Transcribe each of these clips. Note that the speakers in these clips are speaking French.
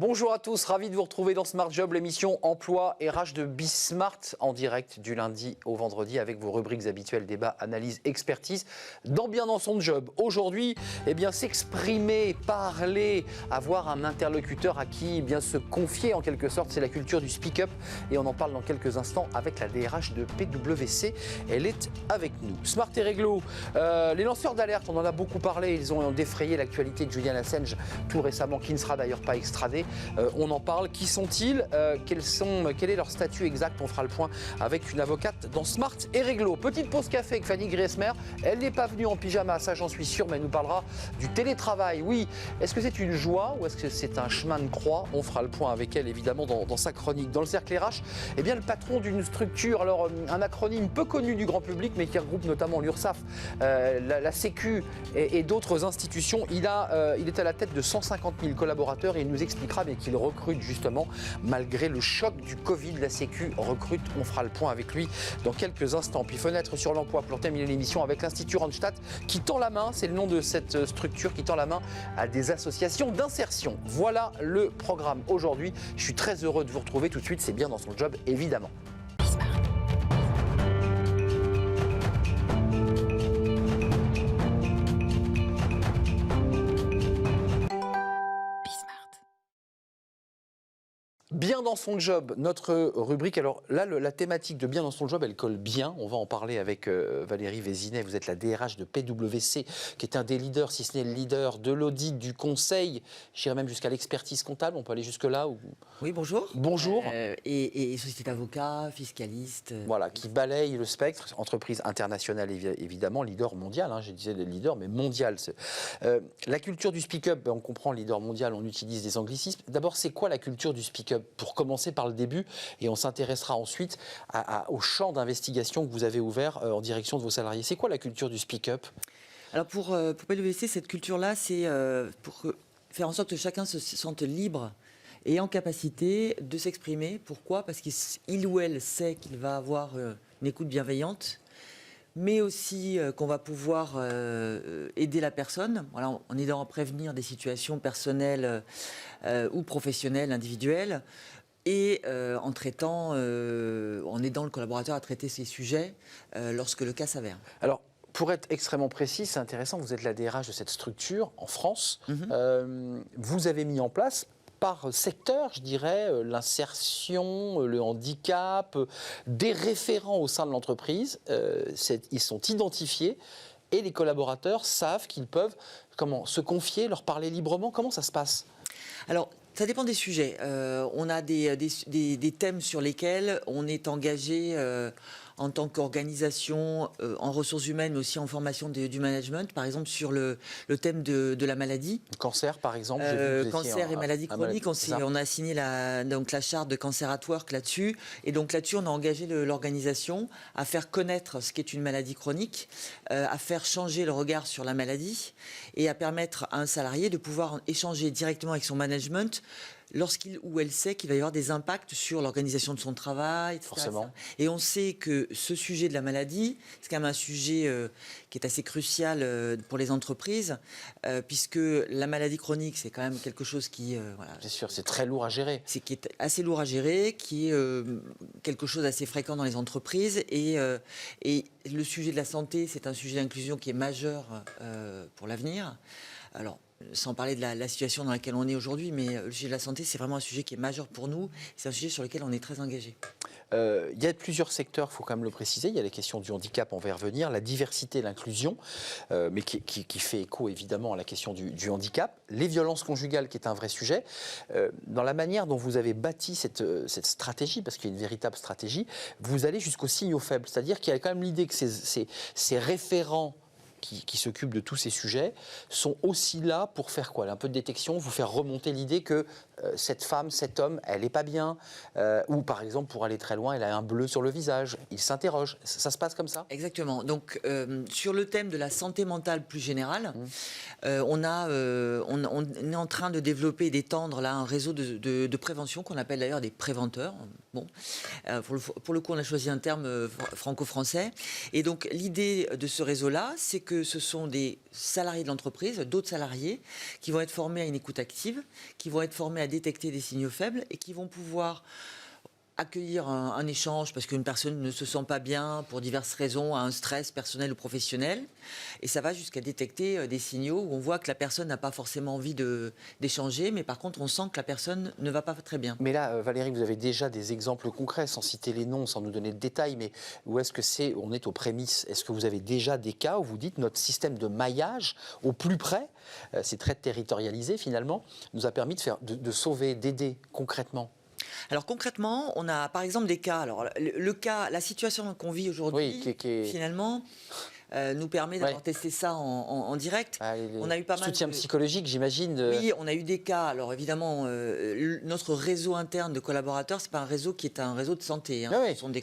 Bonjour à tous, ravi de vous retrouver dans Smart Job, l'émission Emploi RH de Bismart, en direct du lundi au vendredi avec vos rubriques habituelles, débat, analyse, expertise, bien dans son job. Aujourd'hui, s'exprimer, parler, avoir un interlocuteur à qui se confier en quelque sorte, c'est la culture du speak-up et on en parle dans quelques instants avec la DRH de PwC. Elle est avec nous. Smart et réglo, les lanceurs d'alerte, on en a beaucoup parlé, ils ont défrayé l'actualité de Julian Assange tout récemment, qui ne sera d'ailleurs pas extradé. On en parle. Qui sont-ils? Quel est leur statut exact? On fera le point avec une avocate dans Smart et Réglo. Petite pause café avec Fanny Griesmer. Elle n'est pas venue en pyjama, ça j'en suis sûr, mais elle nous parlera du télétravail. Oui, est-ce que c'est une joie ou est-ce que c'est un chemin de croix? On fera le point avec elle évidemment dans sa chronique. Dans le cercle RH, le patron d'une structure, alors un acronyme peu connu du grand public, mais qui regroupe notamment l'URSSAF, la Sécu et d'autres institutions. Il est à la tête de 150 000 collaborateurs et il nous expliquera qu'il recrute justement malgré le choc du Covid. La Sécu recrute, on fera le point avec lui dans quelques instants. Puis fenêtre sur l'emploi pour terminer l'émission avec l'Institut Randstad qui tend la main, c'est le nom de cette structure, qui tend la main à des associations d'insertion. Voilà le programme aujourd'hui. Je suis très heureux de vous retrouver tout de suite, c'est bien dans son job évidemment. Bien dans son job, notre rubrique. Alors là, la thématique de bien dans son job, elle colle bien. On va en parler avec Valérie Vézinet. Vous êtes la DRH de PwC, qui est un des leaders, si ce n'est le leader, de l'audit, du conseil. J'irai même jusqu'à l'expertise comptable. On peut aller jusque-là ou... Oui, bonjour. Bonjour. Et société d'avocats, fiscalistes. Voilà, qui balaye le spectre. Entreprise internationale, évidemment, leader mondial. Je disais le leader, mais mondial. La culture du speak-up, on comprend leader mondial, on utilise des anglicismes. D'abord, c'est quoi la culture du speak-up? Pour commencer par le début, et on s'intéressera ensuite au champ d'investigation que vous avez ouvert en direction de vos salariés. C'est quoi la culture du speak-up? Alors pour PwC, cette culture-là, c'est pour faire en sorte que chacun se sente libre et en capacité de s'exprimer. Pourquoi? Parce qu'il ou elle sait qu'il va avoir une écoute bienveillante, mais aussi qu'on va pouvoir aider la personne, voilà, en aidant à prévenir des situations personnelles ou professionnelles, individuelles, et en aidant le collaborateur à traiter ces sujets lorsque le cas s'avère. Alors, pour être extrêmement précis, c'est intéressant, vous êtes la DRH de cette structure en France. Vous avez mis en place, par secteur, je dirais, l'insertion, le handicap, des référents au sein de l'entreprise. Ils sont identifiés et les collaborateurs savent qu'ils peuvent se confier, leur parler librement. Comment ça se passe? Alors, ça dépend des sujets. On a des thèmes sur lesquels on est engagé en tant qu'organisation, en ressources humaines, mais aussi en formation du management. Par exemple, sur le thème de la maladie. Le cancer, par exemple. Cancer et maladies chroniques. On a signé la charte de Cancer at Work là-dessus. Et donc là-dessus, on a engagé l'organisation à faire connaître ce qu'est une maladie chronique, à faire changer le regard sur la maladie et à permettre à un salarié de pouvoir échanger directement avec son management lorsqu'il ou elle sait qu'il va y avoir des impacts sur l'organisation de son travail, etc. Forcément. Et on sait que ce sujet de la maladie, c'est quand même un sujet qui est assez crucial pour les entreprises, puisque la maladie chronique, c'est quand même quelque chose qui... voilà, bien sûr, c'est très lourd à gérer. C'est qui est assez lourd à gérer, qui est quelque chose d'assez fréquent dans les entreprises. Et le sujet de la santé, c'est un sujet d'inclusion qui est majeur pour l'avenir. Alors, sans parler de la situation dans laquelle on est aujourd'hui, mais le sujet de la santé, c'est vraiment un sujet qui est majeur pour nous. C'est un sujet sur lequel on est très engagé. Il y a plusieurs secteurs, il faut quand même le préciser. Il y a les questions du handicap, on va y revenir, la diversité, l'inclusion, mais qui fait écho évidemment à la question du handicap, les violences conjugales, qui est un vrai sujet. Dans la manière dont vous avez bâti cette stratégie, parce qu'il y a une véritable stratégie, vous allez jusqu'aux signaux faibles. C'est-à-dire qu'il y a quand même l'idée que ces référents qui s'occupent de tous ces sujets, sont aussi là pour faire quoi? Un peu de détection, vous faire remonter l'idée que cette femme, cet homme, elle n'est pas bien, ou par exemple, pour aller très loin, elle a un bleu sur le visage, il s'interroge. Ça se passe comme ça? Exactement. Donc, sur le thème de la santé mentale plus générale, on est en train de développer et d'étendre là un réseau de prévention qu'on appelle d'ailleurs des préventeurs. Bon, pour le coup, on a choisi un terme franco-français. Et donc, l'idée de ce réseau-là, c'est que ce sont des salariés de l'entreprise, d'autres salariés, qui vont être formés à une écoute active, qui vont être formés à détecter des signaux faibles et qui vont pouvoir accueillir un échange parce qu'une personne ne se sent pas bien pour diverses raisons, a un stress personnel ou professionnel. Et ça va jusqu'à détecter des signaux où on voit que la personne n'a pas forcément envie d'échanger, mais par contre, on sent que la personne ne va pas très bien. Mais là, Valérie, vous avez déjà des exemples concrets, sans citer les noms, sans nous donner de détails, mais où est-ce que on est aux prémices? Est-ce que vous avez déjà des cas où vous dites notre système de maillage au plus près, c'est très territorialisé finalement, nous a permis de sauver, d'aider concrètement? Alors concrètement, on a par exemple des cas. Alors le cas, la situation qu'on vit aujourd'hui, finalement, nous permet d'avoir testé ça en direct. On a eu pas mal soutien psychologique, j'imagine. Oui, on a eu des cas. Alors évidemment, notre réseau interne de collaborateurs, c'est pas un réseau qui est un réseau de santé. Hein.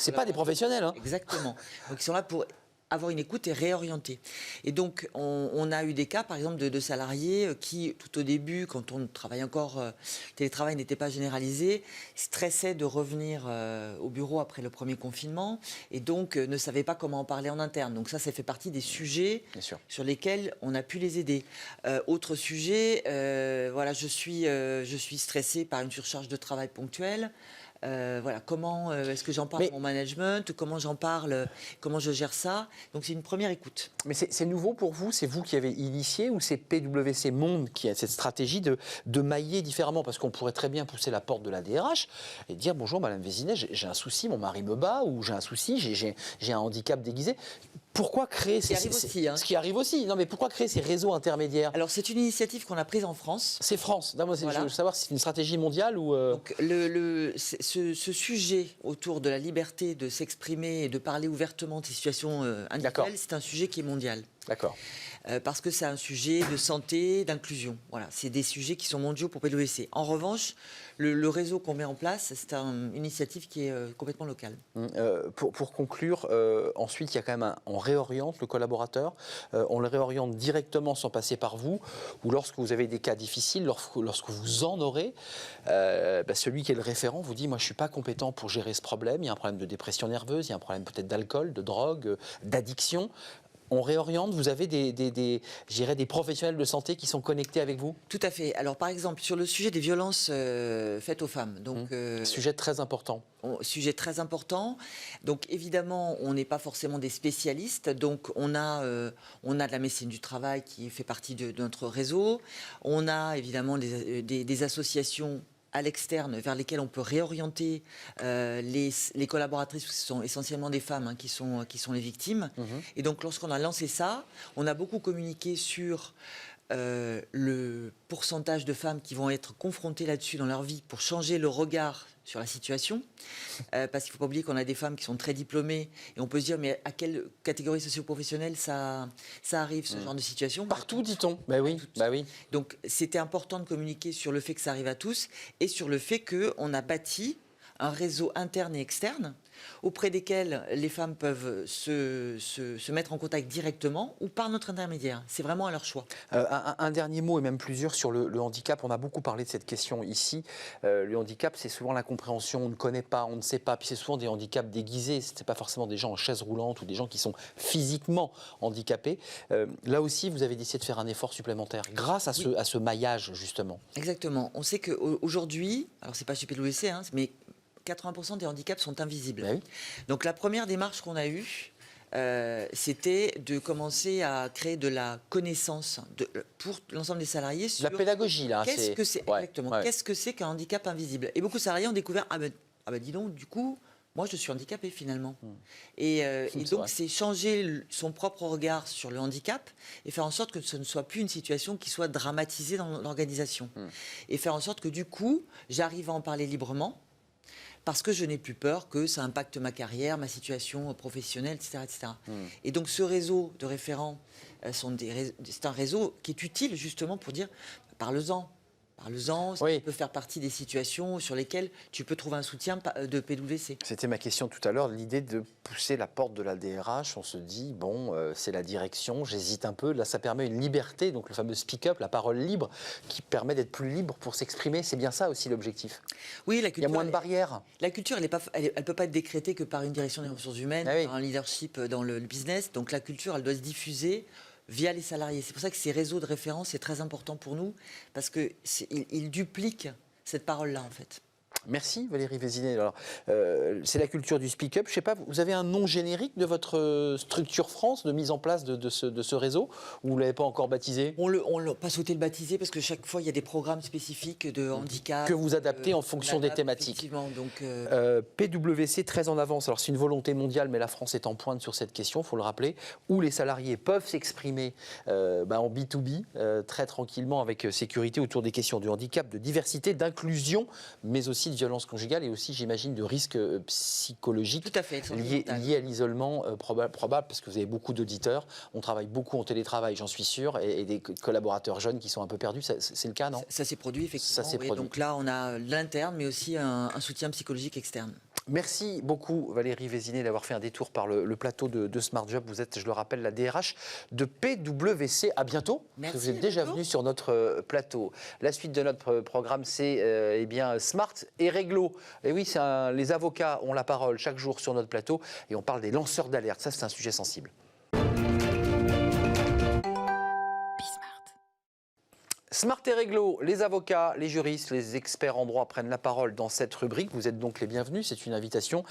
C'est pas des professionnels. Hein. Exactement. Donc ils sont là pour avoir une écoute et réorienter. Et donc, on a eu des cas, par exemple, de salariés qui, tout au début, quand on travaillait encore, le télétravail n'était pas généralisé, stressaient de revenir au bureau après le premier confinement et donc ne savaient pas comment en parler en interne. Donc ça fait partie des sujets sur lesquels on a pu les aider. Autre sujet, voilà, je suis stressée par une surcharge de travail ponctuelle. Voilà, comment est-ce que j'en parle à mon management, comment j'en parle, comment je gère ça. Donc c'est une première écoute. Mais c'est nouveau pour vous? C'est vous qui avez initié ou c'est PwC Monde qui a cette stratégie de mailler différemment? Parce qu'on pourrait très bien pousser la porte de la DRH et dire bonjour Madame Vézinet, j'ai un souci, mon mari me bat, ou j'ai un souci, j'ai un handicap déguisé. Pourquoi créer ce qui arrive aussi. Non, mais pourquoi créer ces réseaux intermédiaires? Alors c'est une initiative qu'on a prise en France. C'est France. Non, je veux savoir si c'est une stratégie mondiale ou. Donc ce sujet autour de la liberté de s'exprimer et de parler ouvertement de ces situations individuelles, c'est un sujet qui est mondial. D'accord. Parce que c'est un sujet de santé, d'inclusion. Voilà, c'est des sujets qui sont mondiaux pour PwC. En revanche, le réseau qu'on met en place, c'est une initiative qui est complètement locale. Pour conclure, ensuite, il y a quand même on réoriente le collaborateur, on le réoriente directement sans passer par vous, ou lorsque vous avez des cas difficiles, lorsque vous en aurez, celui qui est le référent vous dit, moi je ne suis pas compétent pour gérer ce problème, il y a un problème de dépression nerveuse, il y a un problème peut-être d'alcool, de drogue, d'addiction. On réoriente, vous avez des professionnels de santé qui sont connectés avec vous? Tout à fait. Alors par exemple, sur le sujet des violences faites aux femmes. Donc, sujet très important. Sujet très important. Donc évidemment, on n'est pas forcément des spécialistes. Donc on a de la médecine du travail qui fait partie de notre réseau. On a évidemment des associations à l'externe vers lesquelles on peut réorienter les collaboratrices, ce sont essentiellement des femmes qui sont les victimes. Et donc lorsqu'on a lancé ça, on a beaucoup communiqué sur le pourcentage de femmes qui vont être confrontées là-dessus dans leur vie pour changer le regard sur la situation, parce qu'il ne faut pas oublier qu'on a des femmes qui sont très diplômées et on peut se dire mais à quelle catégorie socio-professionnelle ça arrive ce genre de situation? Partout, dit-on. Bah oui. Donc c'était important de communiquer sur le fait que ça arrive à tous et sur le fait qu'on a bâti un réseau interne et externe auprès desquels les femmes peuvent se mettre en contact directement ou par notre intermédiaire. C'est vraiment à leur choix. Un dernier mot, et même plusieurs, sur le handicap. On a beaucoup parlé de cette question ici. Le handicap, c'est souvent l'incompréhension. On ne connaît pas, on ne sait pas. Puis c'est souvent des handicaps déguisés. Ce n'est pas forcément des gens en chaise roulante ou des gens qui sont physiquement handicapés. Là aussi, vous avez décidé de faire un effort supplémentaire grâce à ce maillage, justement. Exactement. On sait qu'aujourd'hui, alors c'est pas chez PwC, mais 80% des handicaps sont invisibles. Oui. Donc la première démarche qu'on a eue, c'était de commencer à créer de la connaissance pour l'ensemble des salariés sur la pédagogie là. Qu'est-ce que c'est exactement. Qu'est-ce que c'est qu'un handicap invisible? Et beaucoup de salariés ont découvert dis donc, du coup, moi je suis handicapé finalement. Et donc c'est changer son propre regard sur le handicap et faire en sorte que ce ne soit plus une situation qui soit dramatisée dans l'organisation. Et faire en sorte que du coup, j'arrive à en parler librement. Parce que je n'ai plus peur que ça impacte ma carrière, ma situation professionnelle, etc. etc. Et donc ce réseau de référents, c'est un réseau qui est utile justement pour dire, parle-en. Parle-en, ça peut faire partie des situations sur lesquelles tu peux trouver un soutien de PwC. C'était ma question tout à l'heure, l'idée de pousser la porte de la DRH. On se dit, c'est la direction, j'hésite un peu. Là, ça permet une liberté, donc le fameux speak-up, la parole libre, qui permet d'être plus libre pour s'exprimer. C'est bien ça aussi l'objectif. Oui, la culture. Il y a moins de barrières. La culture, elle ne peut pas être décrétée que par une direction des ressources humaines, par un leadership dans le business. Donc la culture, elle doit se diffuser via les salariés. C'est pour ça que ces réseaux de référence, c'est très important pour nous, parce qu'ils dupliquent cette parole-là, en fait. Merci Valérie Vézinet. Alors, c'est la culture du speak-up. Je ne sais pas, vous avez un nom générique de votre structure France, de mise en place de ce réseau, ou vous ne l'avez pas encore baptisé? On n'a pas souhaité le baptiser parce que chaque fois, il y a des programmes spécifiques de handicap. Que vous adaptez en fonction des thématiques. Effectivement, donc, PwC très en avance. Alors c'est une volonté mondiale, mais la France est en pointe sur cette question, il faut le rappeler, où les salariés peuvent s'exprimer en B2B très tranquillement, avec sécurité, autour des questions du handicap, de diversité, d'inclusion, mais aussi de violence conjugale et aussi, j'imagine, de risques psychologiques tout à fait, liés à l'isolement probable, parce que vous avez beaucoup d'auditeurs. On travaille beaucoup en télétravail, j'en suis sûr, et des collaborateurs jeunes qui sont un peu perdus. C'est le cas, non? Ça s'est produit, effectivement. Ça s'est produit. Donc là, on a l'interne, mais aussi un soutien psychologique externe. Merci beaucoup Valérie Vézinet d'avoir fait un détour par le plateau de Smart Job. Vous êtes, je le rappelle, la DRH de PwC. À bientôt. Merci, vous êtes déjà venu sur notre plateau. La suite de notre programme, c'est Smart et Réglo. Et oui, les avocats ont la parole chaque jour sur notre plateau et on parle des lanceurs d'alerte. Ça, c'est un sujet sensible. Smart et Réglo, les avocats, les juristes, les experts en droit prennent la parole dans cette rubrique. Vous êtes donc les bienvenus, c'est une invitation.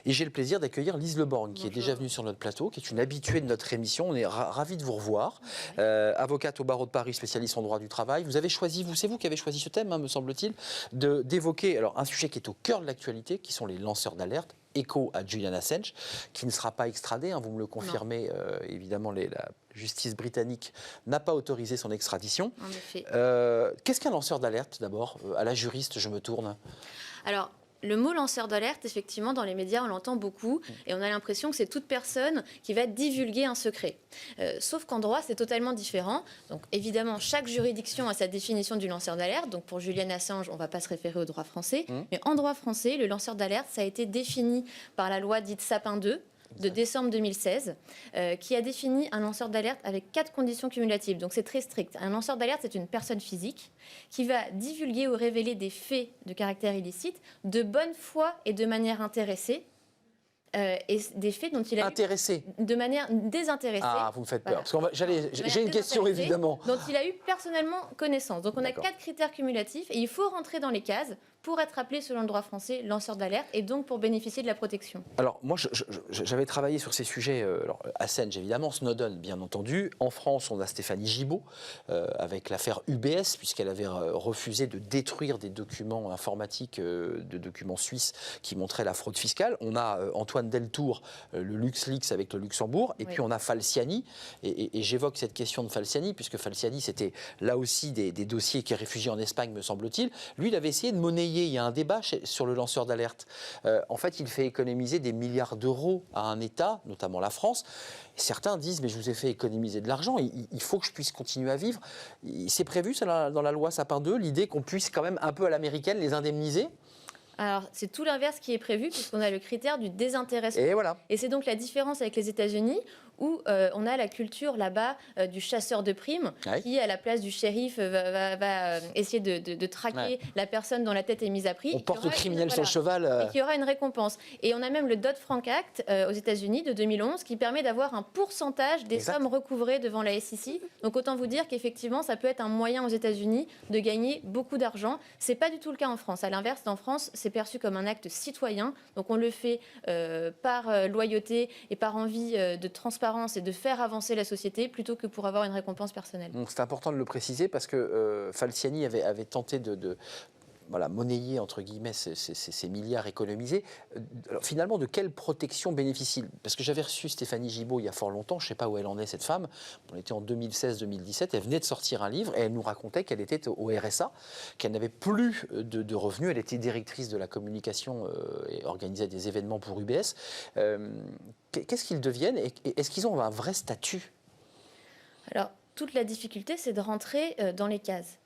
Et j'ai le plaisir d'accueillir Lise Leborgne, qui est déjà venue sur notre plateau, qui est une habituée de notre émission. On est ravis de vous revoir. Avocate au barreau de Paris, spécialiste en droit du travail. Vous avez choisi, c'est vous qui avez choisi ce thème, hein, me semble-t-il, d'évoquer un sujet qui est au cœur de l'actualité, qui sont les lanceurs d'alerte. Écho à Julian Assange, qui ne sera pas extradé, hein, vous me le confirmez, évidemment, la justice britannique n'a pas autorisé son extradition. En effet. Qu'est-ce qu'un lanceur d'alerte, d'abord? À la juriste, je me tourne. Alors, le mot lanceur d'alerte, effectivement, dans les médias, on l'entend beaucoup et on a l'impression que c'est toute personne qui va divulguer un secret. Sauf qu'en droit, c'est totalement différent. Donc, évidemment, chaque juridiction a sa définition du lanceur d'alerte. Donc, pour Julian Assange, on ne va pas se référer au droit français. Mais en droit français, le lanceur d'alerte, ça a été défini par la loi dite Sapin 2, de décembre 2016, qui a défini un lanceur d'alerte avec 4 conditions cumulatives. Donc c'est très strict. Un lanceur d'alerte, c'est une personne physique qui va divulguer ou révéler des faits de caractère illicite de bonne foi et de manière intéressée. Et des faits dont il a intéressé de manière désintéressée. Ah, vous me faites peur. Voilà. Parce que j'ai une question, évidemment. Dont il a eu personnellement connaissance. Donc on a 4 critères cumulatifs et il faut rentrer dans les cases pour être appelé selon le droit français lanceur d'alerte et donc pour bénéficier de la protection. Alors moi, j'avais travaillé sur ces sujets, Assange évidemment, Snowden bien entendu. En France, on a Stéphanie Gibault avec l'affaire UBS, puisqu'elle avait refusé de détruire des documents informatiques, de documents suisses qui montraient la fraude fiscale. On a Antoine Deltour, le LuxLeaks avec le Luxembourg, et puis on a Falciani. Et j'évoque cette question de Falciani, puisque Falciani, c'était là aussi des dossiers qui est réfugié en Espagne, me semble-t-il. Lui, il avait essayé de monnayer. Il y a un débat sur le lanceur d'alerte. En fait, il fait économiser des milliards d'euros à un État, notamment la France. Et certains disent, mais je vous ai fait économiser de l'argent, il faut que je puisse continuer à vivre. C'est prévu ça, dans la loi Sapin 2, l'idée qu'on puisse quand même un peu à l'américaine les indemniser? Alors, c'est tout l'inverse qui est prévu, puisqu'on a le critère du désintéressement. Et voilà. Et c'est donc la différence avec les États-Unis, où on a la culture là-bas du chasseur de primes, qui, à la place du shérif, va essayer de traquer la personne dont la tête est mise à prix. On porte le criminel sur le cheval. Et qu'il y aura une récompense. Et on a même le Dodd-Frank Act aux États-Unis de 2011, qui permet d'avoir un pourcentage des sommes recouvrées devant la SEC. Donc autant vous dire qu'effectivement, ça peut être un moyen aux États-Unis de gagner beaucoup d'argent. C'est pas du tout le cas en France. À l'inverse, en France, c'est perçu comme un acte citoyen. Donc on le fait par loyauté et par envie de transparence et de faire avancer la société plutôt que pour avoir une récompense personnelle. Donc c'est important de le préciser parce que Falciani avait tenté de monnayer, entre guillemets, ces milliards économisés. Alors, finalement, de quelle protection bénéficie? Parce que j'avais reçu Stéphanie Gibault il y a fort longtemps, je ne sais pas où elle en est, cette femme. On était en 2016-2017, elle venait de sortir un livre et elle nous racontait qu'elle était au RSA, qu'elle n'avait plus de revenus, elle était directrice de la communication et organisait des événements pour UBS. Qu'est-ce qu'ils deviennent et est-ce qu'ils ont un vrai statut? Alors, toute la difficulté, c'est de rentrer dans les cases.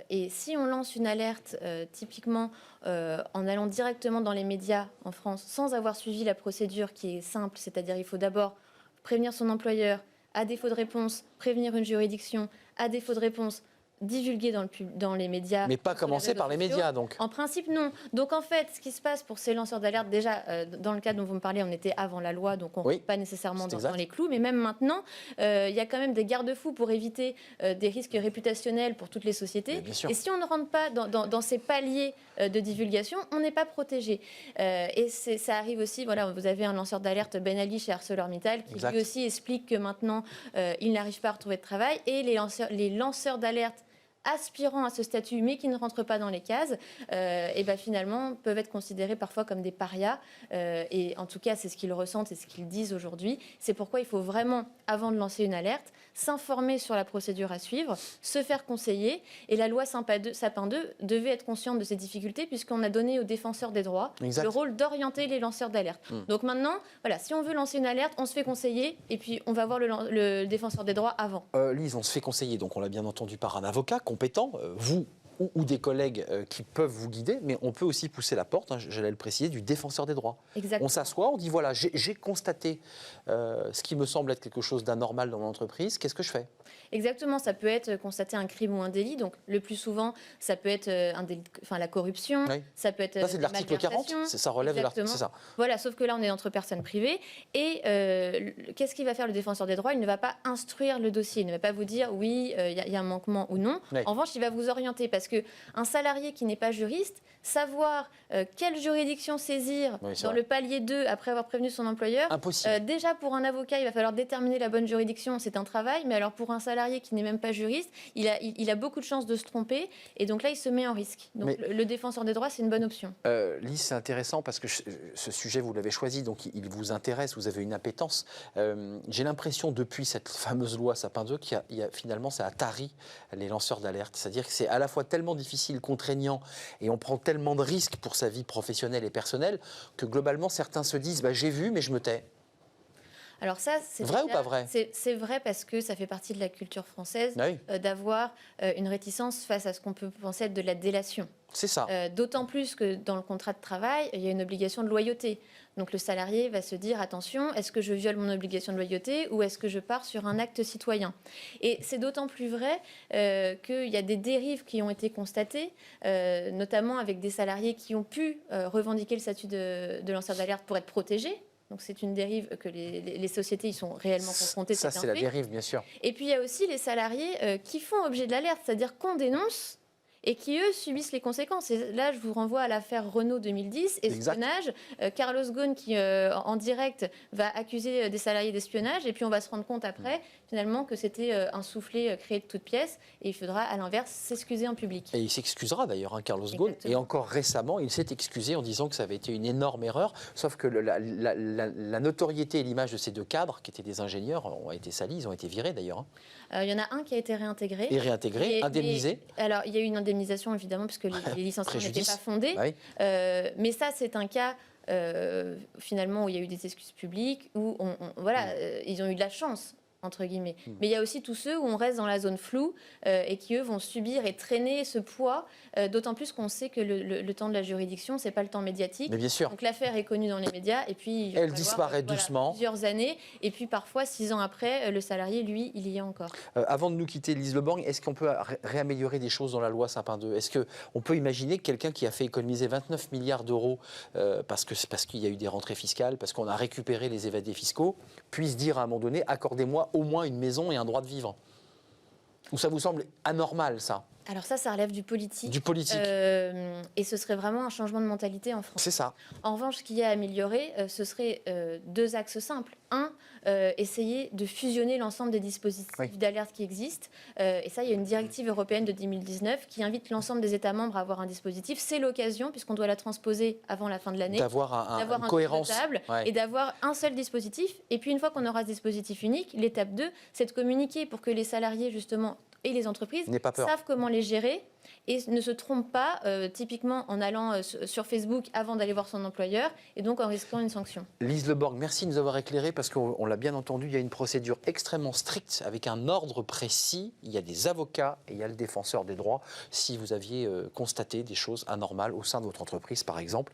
Et si on lance une alerte, typiquement en allant directement dans les médias en France, sans avoir suivi la procédure qui est simple, c'est-à-dire il faut d'abord prévenir son employeur, à défaut de réponse, prévenir une juridiction, à défaut de réponse, divulgué dans les médias. Mais pas sur les commencer réseaux par les sociaux. médias, donc. En principe, non. Donc en fait, ce qui se passe pour ces lanceurs d'alerte, déjà, dans le cas dont vous me parlez, on était avant la loi, donc on ne rentre pas nécessairement c'est dans exact. les clous. Mais même maintenant, il y a quand même des garde-fous pour éviter des risques réputationnels pour toutes les sociétés. Bien sûr. Et si on ne rentre pas dans ces paliers de divulgation, on n'est pas protégé. Et ça arrive aussi, voilà, vous avez un lanceur d'alerte, Ben Ali, chez ArcelorMittal, qui Exact. lui aussi explique que maintenant, il n'arrive pas à retrouver de travail. Et les lanceurs d'alerte aspirant à ce statut mais qui ne rentrent pas dans les cases, et ben finalement peuvent être considérés parfois comme des parias. Et en tout cas, c'est ce qu'ils ressentent et ce qu'ils disent aujourd'hui. C'est pourquoi il faut vraiment, avant de lancer une alerte, s'informer sur la procédure à suivre, se faire conseiller. Et la loi Sapin 2 devait être consciente de ces difficultés puisqu'on a donné aux défenseurs des droits le rôle d'orienter les lanceurs d'alerte. Donc maintenant, voilà, si on veut lancer une alerte, on se fait conseiller et puis on va voir le défenseur des droits avant. Lise, on se fait conseiller, donc on l'a bien entendu, par un avocat compétent, vous ou des collègues qui peuvent vous guider, mais on peut aussi pousser la porte, j'allais le préciser, du défenseur des droits. Exactement. On s'assoit, on dit voilà, j'ai constaté ce qui me semble être quelque chose d'anormal dans mon entreprise, qu'est-ce que je fais ? Exactement, ça peut être constater un crime ou un délit. Donc, le plus souvent, ça peut être la corruption, ça peut être là, c'est de des l'article 40, malversations. ça relève de l'article, c'est ça. Voilà, sauf que là, on est entre personnes privées. Et qu'est-ce qu'il va faire le défenseur des droits ? Il ne va pas instruire le dossier, il ne va pas vous dire oui, il y a un manquement ou non. En revanche, il va vous orienter parce qu'un salarié qui n'est pas juriste, savoir quelle juridiction saisir dans le palier 2 après avoir prévenu son employeur. Impossible. Déjà, pour un avocat, il va falloir déterminer la bonne juridiction, c'est un travail. Mais alors, pour un salarié qui n'est même pas juriste, il a beaucoup de chances de se tromper. Et donc là, il se met en risque. Donc le défenseur des droits, c'est une bonne option. Lise, c'est intéressant parce que ce sujet, vous l'avez choisi, donc il vous intéresse, vous avez une appétence. J'ai l'impression, depuis cette fameuse loi Sapin 2, finalement, ça a tari les lanceurs d'alerte. C'est-à-dire que c'est à la fois tellement difficile, contraignant, et on prend tellement de risques pour sa vie professionnelle et personnelle, que globalement, certains se disent j'ai vu, mais je me tais. Alors ça, c'est vrai ou pas vrai ? C'est vrai parce que ça fait partie de la culture française d'avoir une réticence face à ce qu'on peut penser être de la délation. C'est ça. D'autant plus que dans le contrat de travail, il y a une obligation de loyauté. Donc le salarié va se dire attention, est-ce que je viole mon obligation de loyauté ou est-ce que je pars sur un acte citoyen ? Et c'est d'autant plus vrai qu'il y a des dérives qui ont été constatées, notamment avec des salariés qui ont pu revendiquer le statut de lanceur d'alerte pour être protégés. Donc c'est une dérive que les sociétés y sont réellement confrontées. Ça, c'est la dérive, bien sûr. Et puis il y a aussi les salariés qui font objet de l'alerte, c'est-à-dire qu'on dénonce et qui, eux, subissent les conséquences. Et là, je vous renvoie à l'affaire Renault 2010, espionnage. Carlos Ghosn, qui, en direct, va accuser des salariés d'espionnage. Et puis, on va se rendre compte après, finalement, que c'était un soufflet créé de toutes pièces. Et il faudra, à l'inverse, s'excuser en public. Et il s'excusera, d'ailleurs, Carlos Ghosn. Et encore récemment, il s'est excusé en disant que ça avait été une énorme erreur. Sauf que la notoriété et l'image de ces deux cadres, qui étaient des ingénieurs, ont été salis. Ils ont été virés, d'ailleurs. Il y en a un qui a été réintégré. Et réintégré, indemnisé. Alors, il y a eu une indemnisation, évidemment, puisque les licenciements n'étaient pas fondés. Mais ça, c'est un cas, finalement, où il y a eu des excuses publiques, où ils ont eu de la chance, entre guillemets. Mais il y a aussi tous ceux où on reste dans la zone floue et qui, eux, vont subir et traîner ce poids, d'autant plus qu'on sait que le temps de la juridiction, c'est pas le temps médiatique. Mais bien sûr. Donc l'affaire est connue dans les médias et puis elle disparaît doucement. Plusieurs années et puis parfois 6 ans après, le salarié, lui, il y est encore. Avant de nous quitter, Lise Le Borgne, est-ce qu'on peut réaméliorer des choses dans la loi Sapin 2 ? Est-ce qu'on peut imaginer que quelqu'un qui a fait économiser 29 milliards d'euros parce qu'il y a eu des rentrées fiscales, parce qu'on a récupéré les évadés fiscaux, puisse dire à un moment donné, accordez-moi au moins une maison et un droit de vivre ? Ou ça vous semble anormal, ça ? Alors ça relève du politique. Du politique. Et ce serait vraiment un changement de mentalité en France. C'est ça. En revanche, ce qu'il y a à améliorer, ce serait 2 axes simples. Un, essayer de fusionner l'ensemble des dispositifs d'alerte qui existent. Et ça, il y a une directive européenne de 2019 qui invite l'ensemble des États membres à avoir un dispositif. C'est l'occasion, puisqu'on doit la transposer avant la fin de l'année, d'avoir une cohérence et d'avoir un seul dispositif. Et puis une fois qu'on aura ce dispositif unique, l'étape 2, c'est de communiquer pour que les salariés, justement, et les entreprises savent comment les gérer et ne se trompent pas, typiquement en allant sur Facebook avant d'aller voir son employeur et donc en risquant une sanction. Lise Le Borgne, merci de nous avoir éclairé parce qu'on l'a l'a bien entendu, il y a une procédure extrêmement stricte avec un ordre précis. Il y a des avocats et il y a le défenseur des droits si vous aviez constaté des choses anormales au sein de votre entreprise, par exemple.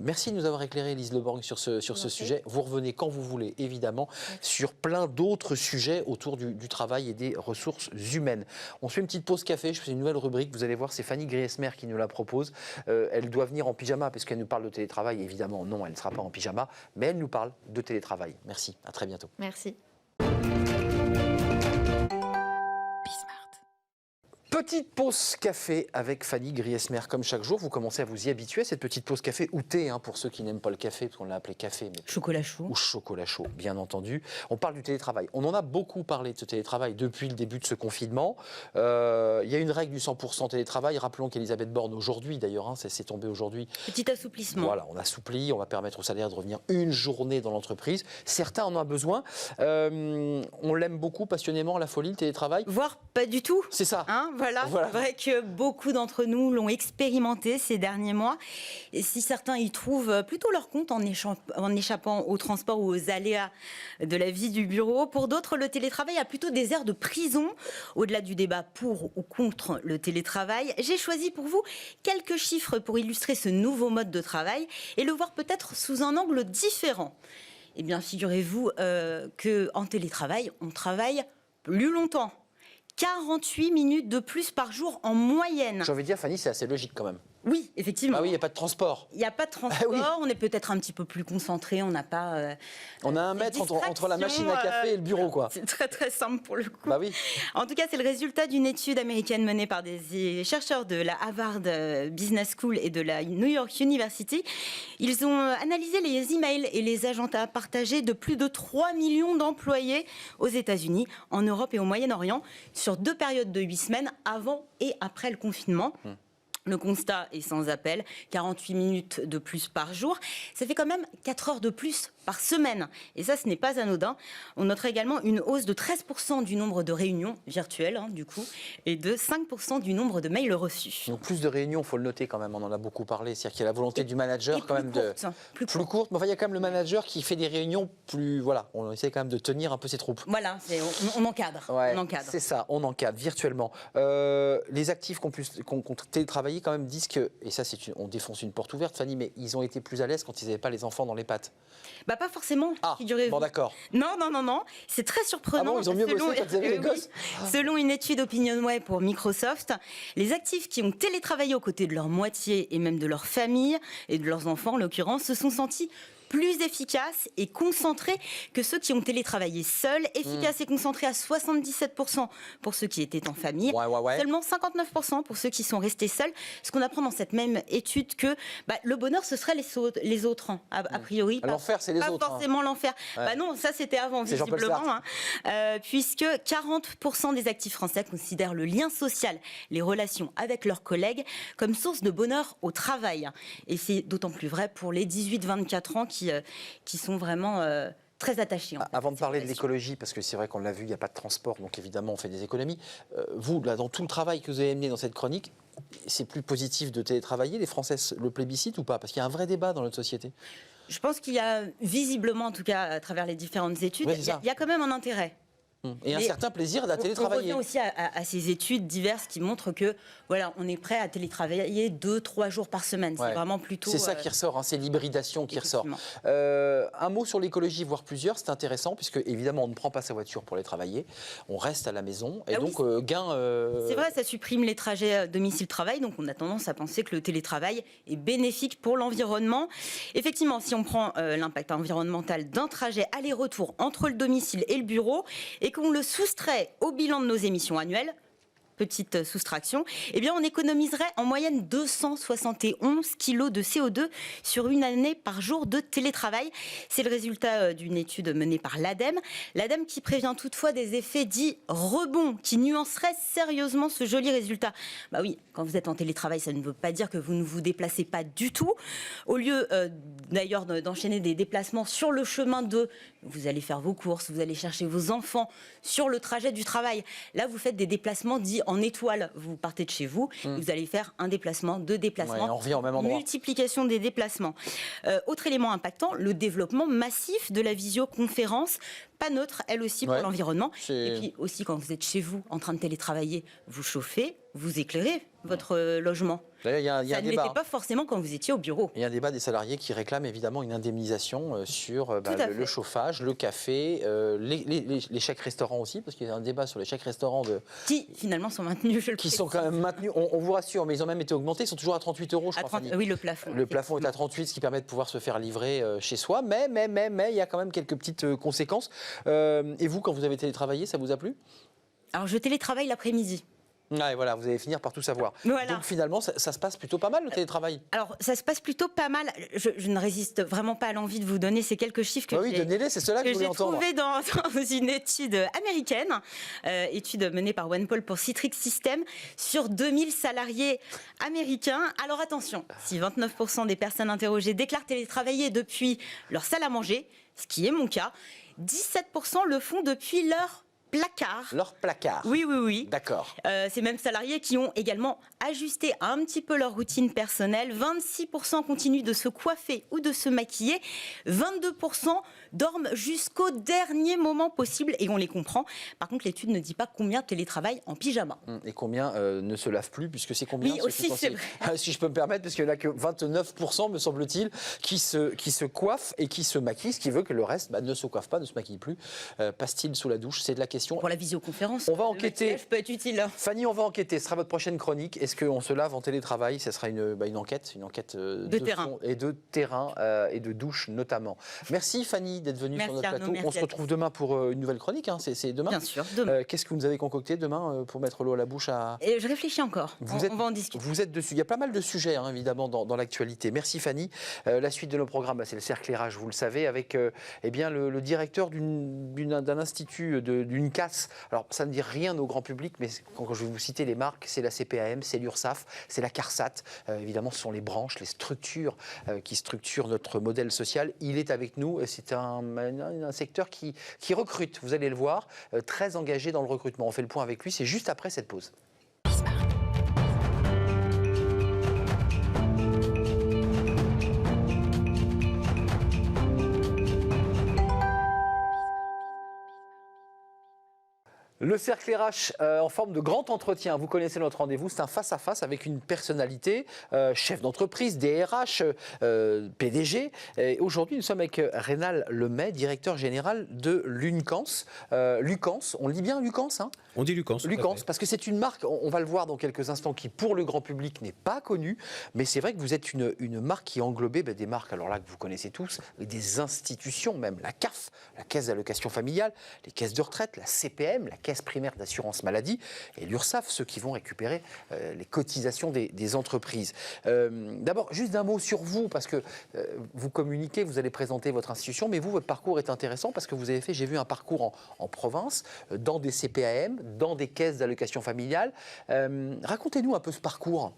Merci de nous avoir éclairé, Lise Le Borgne, sur ce sujet. Vous revenez quand vous voulez, évidemment, sur plein d'autres sujets autour du travail et des ressources humaines. On se fait une petite pause café. Je fais une nouvelle rubrique. Vous allez voir, c'est Fanny Griesmer qui nous la propose. Elle doit venir en pyjama parce qu'elle nous parle de télétravail. Évidemment, non, elle ne sera pas en pyjama, mais elle nous parle de télétravail. Merci, à très bientôt. Merci. Petite pause café avec Fanny Griesmer, comme chaque jour. Vous commencez à vous y habituer, cette petite pause café ou thé, pour ceux qui n'aiment pas le café, parce qu'on l'a appelé café. Mais... Chocolat chaud. Ou chocolat chaud, bien entendu. On parle du télétravail. On en a beaucoup parlé de ce télétravail depuis le début de ce confinement. Il y a une règle du 100% télétravail. Rappelons qu'Elisabeth Borne, aujourd'hui d'ailleurs, ça s'est tombé aujourd'hui. Petit assouplissement. Voilà, on assouplit, on va permettre aux salariés de revenir une journée dans l'entreprise. Certains en ont besoin. On l'aime beaucoup, passionnément, à la folie, le télétravail. Voire pas du tout. C'est ça. Voilà. C'est vrai que beaucoup d'entre nous l'ont expérimenté ces derniers mois. Et si certains y trouvent plutôt leur compte en échappant au transport ou aux aléas de la vie du bureau, pour d'autres, le télétravail a plutôt des airs de prison. Au-delà du débat pour ou contre le télétravail, j'ai choisi pour vous quelques chiffres pour illustrer ce nouveau mode de travail et le voir peut-être sous un angle différent. Eh bien, figurez-vous qu'en télétravail, on travaille plus longtemps. 48 minutes de plus par jour en moyenne. J'ai envie de dire, Fanny, c'est assez logique quand même. Oui, effectivement. Ah oui, il n'y a pas de transport. Il n'y a pas de transport, oui. On est peut-être un petit peu plus concentré, on n'a pas... on a un mètre entre la machine à café et le bureau, quoi. C'est très très simple pour le coup. Bah oui. En tout cas, c'est le résultat d'une étude américaine menée par des chercheurs de la Harvard Business School et de la New York University. Ils ont analysé les emails et les agendas partagés de plus de 3 millions d'employés aux États-Unis, en Europe et au Moyen-Orient, sur 2 périodes de 8 semaines, avant et après le confinement. Le constat est sans appel, 48 minutes de plus par jour. Ça fait quand même 4 heures de plus par semaine. Et ça, ce n'est pas anodin. On notera également une hausse de 13% du nombre de réunions virtuelles, du coup, et de 5% du nombre de mails reçus. Donc plus de réunions, il faut le noter quand même, on en a beaucoup parlé. C'est-à-dire qu'il y a la volonté du manager quand même plus courte. Mais enfin, il y a quand même le manager qui fait des réunions plus... Voilà, on essaie quand même de tenir un peu ses troupes. Voilà, on encadre. Ouais, on encadre. C'est ça, on encadre virtuellement. Les actifs qu'on télétravaillé quand même disent que, et ça on défonce une porte ouverte, Fanny, mais ils ont été plus à l'aise quand ils n'avaient pas les enfants dans les pattes. Bah pas forcément, figurez-vous. Bon d'accord. Non, c'est très surprenant. Ah bon, ils ont mieux bossé quand ils avaient les gosses. Selon une étude OpinionWay pour Microsoft, les actifs qui ont télétravaillé aux côtés de leur moitié et même de leur famille et de leurs enfants en l'occurrence se sont sentis plus efficaces et concentrés que ceux qui ont télétravaillé seuls, efficaces et concentrés à 77% pour ceux qui étaient en famille, seulement 59% pour ceux qui sont restés seuls. Ce qu'on apprend dans cette même étude que le bonheur, ce serait les autres, a priori. L'enfer, c'est les autres. Pas forcément l'enfer. Ouais. Non, ça c'était avant, visiblement. Puisque 40% des actifs français considèrent le lien social, les relations avec leurs collègues, comme source de bonheur au travail. Et c'est d'autant plus vrai pour les 18-24 ans qui sont vraiment très attachés. Avant de parler de l'écologie, parce que c'est vrai qu'on l'a vu, il n'y a pas de transport, donc évidemment on fait des économies. Vous, là, dans tout le travail que vous avez mené dans cette chronique, c'est plus positif de télétravailler? Les Français le plébiscitent ou pas? Parce qu'il y a un vrai débat dans notre société. Je pense qu'il y a visiblement, en tout cas à travers les différentes études, il y a quand même un intérêt. Et un certain plaisir à télétravailler. On revient aussi à ces études diverses qui montrent que on est prêt à télétravailler 2-3 jours par semaine. C'est vraiment plutôt... C'est ça qui ressort, c'est l'hybridation qui ressort. Un mot sur l'écologie, voire plusieurs, c'est intéressant, puisque évidemment on ne prend pas sa voiture pour aller travailler, on reste à la maison, et donc gain... C'est vrai, ça supprime les trajets domicile-travail, donc on a tendance à penser que le télétravail est bénéfique pour l'environnement. Effectivement, si on prend l'impact environnemental d'un trajet aller-retour entre le domicile et le bureau, et qu'on le soustrait au bilan de nos émissions annuelles, petite soustraction, on économiserait en moyenne 271 kilos de CO2 sur une année par jour de télétravail. C'est le résultat d'une étude menée par l'ADEME. L'ADEME qui prévient toutefois des effets dits rebonds, qui nuanceraient sérieusement ce joli résultat. Bah oui, quand vous êtes en télétravail, ça ne veut pas dire que vous ne vous déplacez pas du tout. Au lieu d'ailleurs d'enchaîner des déplacements sur le chemin vous allez faire vos courses, vous allez chercher vos enfants sur le trajet du travail. Là, vous faites des déplacements dits en étoile. Vous partez de chez vous, vous allez faire un déplacement, 2 déplacements, on revient au même endroit. Multiplication des déplacements. Autre élément impactant, le développement massif de la visioconférence. pas neutre, elle aussi, pour Ouais. l'environnement. C'est- Et puis aussi, quand vous êtes chez vous, en train de télétravailler, vous chauffez, vous éclairez votre logement. D'ailleurs, il y a Ça un ne débat. l'était pas forcément quand vous étiez au bureau. Il y a un débat des salariés qui réclament évidemment une indemnisation sur Tout à le fait. chauffage, le café, les chèques restaurants aussi, parce qu'il y a un débat sur les chèques restaurants Qui, finalement, sont maintenus, je le qui sont précise. quand même maintenus. On vous rassure, mais ils ont même été augmentés. Ils sont toujours à 38 euros, je À crois. 30 Fanny. oui, le plafond. Le plafond est à 38, ce qui permet de pouvoir se faire livrer chez soi. Mais il y a quand même quelques petites conséquences. Et vous, quand vous avez télétravaillé, ça vous a plu? Alors, je télétravaille l'après-midi. Ouais, voilà, vous allez finir par tout savoir. Voilà. Donc finalement, ça se passe plutôt pas mal, le télétravail. Alors, ça se passe plutôt pas mal. Je ne résiste vraiment pas à l'envie de vous donner ces quelques chiffres que Ah oui, j'ai donnez-les, c'est cela que je voulais j'ai entendre. trouvé dans une étude américaine, étude menée par OnePoll pour Citrix Systems, sur 2000 salariés américains. Alors attention, si 29% des personnes interrogées déclarent télétravailler depuis leur salle à manger, ce qui est mon cas, 17% le font depuis leur placard. Leur placard. Oui. D'accord. Ces mêmes salariés qui ont également ajusté un petit peu leur routine personnelle. 26% continuent de se coiffer ou de se maquiller. 22% dorment jusqu'au dernier moment possible et on les comprend. Par contre, l'étude ne dit pas combien télétravaillent en pyjama. Et combien ne se lavent plus, puisque c'est combien Oui, ceux aussi, qui sont- c'est vrai. Si je peux me permettre, parce qu'il n'y en a que 29%, me semble-t-il, qui se coiffent et qui se maquillent, ce qui veut que le reste ne se coiffe pas, ne se maquille plus. Pastille sous la douche, c'est de la question. Pour la visioconférence, On va le enquêter. maquillage peut être utile. Fanny, on va enquêter. Ce sera votre prochaine chronique. Est-ce qu'on se lave en télétravail? Ce sera une enquête de terrain. fond et de terrain et de douche notamment. Merci Fanny d'être venue Merci sur notre Arnaud, plateau. merci On se à retrouve demain pour une nouvelle chronique. C'est demain. Bien sûr, demain. Qu'est-ce que vous nous avez concocté demain pour mettre l'eau à la bouche à... Et je réfléchis encore. On va en discuter. Vous êtes dessus. Il y a pas mal de sujets, évidemment, dans l'actualité. Merci Fanny. La suite de nos programmes, c'est le cercle RH, vous le savez, avec le directeur d'un institut, d'une CAS. Alors, ça ne dit rien au grand public, mais quand je vais vous citer les marques, c'est la CPAM, c'est l'URSSAF, c'est la CARSAT. Évidemment, ce sont les branches, les structures qui structurent notre modèle social. Il est avec nous. C'est un secteur qui recrute, vous allez le voir, très engagé dans le recrutement. On fait le point avec lui, c'est juste après cette pause. Le cercle RH en forme de grand entretien. Vous connaissez notre rendez-vous, c'est un face-à-face avec une personnalité, chef d'entreprise, DRH, PDG. Et aujourd'hui, nous sommes avec Rénal Lemay, directeur général de Lucans. Lucans, on le dit bien Lucans, hein? On dit Lucans. Lucans, parce que c'est une marque, on va le voir dans quelques instants, qui pour le grand public n'est pas connue, mais c'est vrai que vous êtes une marque qui englobait des marques, alors là que vous connaissez tous, des institutions même, la CAF, la Caisse d'allocation familiale, les caisses de retraite, la CPM, la Caisse primaire d'assurance maladie, et l'URSSAF, ceux qui vont récupérer les cotisations des entreprises. D'abord, juste d'un mot sur vous, parce que vous communiquez, vous allez présenter votre institution, mais vous, votre parcours est intéressant parce que vous avez fait, j'ai vu un parcours en province, dans des CPAM, dans des caisses d'allocation familiale. Racontez-nous un peu ce parcours.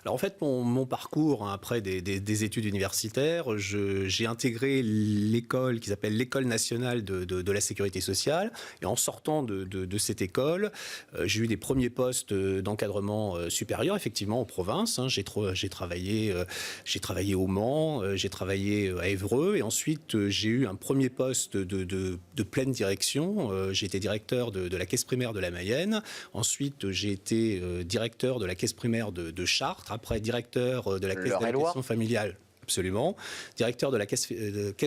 Alors en fait, mon parcours, après des études universitaires, j'ai intégré l'école qui s'appelle l'École nationale de la sécurité sociale. Et en sortant de cette école, j'ai eu des premiers postes d'encadrement supérieur, effectivement, en province. J'ai travaillé au Mans, j'ai travaillé à Évreux. Et ensuite, j'ai eu un premier poste de pleine direction. J'ai été directeur de la caisse primaire de la Mayenne. Ensuite, j'ai été directeur de la caisse primaire de Chartres. Après, directeur de la caisse d'allocation familiale. Absolument. Directeur de la caisse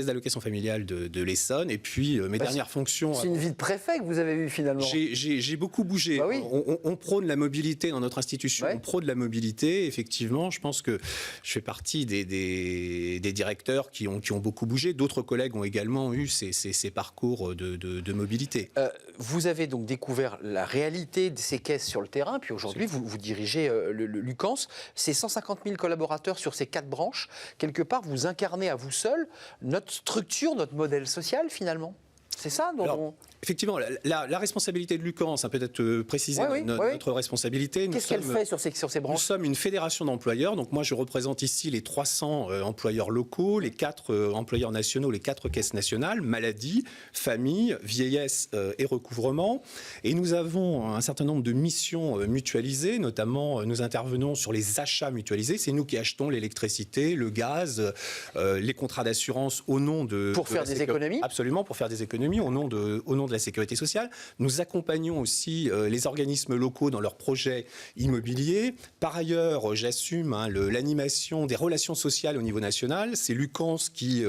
d'allocation familiale de l'Essonne. Et puis, mes dernières fonctions... C'est une vie de préfet que vous avez eue, finalement. J'ai beaucoup bougé. Bah oui. On prône la mobilité dans notre institution. Ouais. On prône la mobilité. Effectivement, je pense que je fais partie des directeurs qui ont beaucoup bougé. D'autres collègues ont également eu ces parcours de mobilité. Vous avez donc découvert la réalité de ces caisses sur le terrain. Puis aujourd'hui, vous dirigez le Lucans. C'est 150 000 collaborateurs sur ces 4 branches. Quelque part, vous incarnez à vous seul notre structure, notre modèle social, finalement. C'est ça dont Effectivement, la responsabilité de Lucans, ça peut être précisé notre responsabilité. Qu'est-ce qu'elle fait sur ces branches? Nous sommes une fédération d'employeurs, donc moi je représente ici les 300 employeurs locaux, les 4 employeurs nationaux, les 4 caisses nationales, maladie, famille, vieillesse et recouvrement. Et nous avons un certain nombre de missions mutualisées, notamment nous intervenons sur les achats mutualisés. C'est nous qui achetons l'électricité, le gaz, les contrats d'assurance au nom de... Pour faire des économies? Absolument, pour faire des économies. l'économie, au nom de la sécurité sociale. Nous accompagnons aussi les organismes locaux dans leurs projets immobiliers. Par ailleurs, j'assume l'animation des relations sociales au niveau national. C'est Lucans qui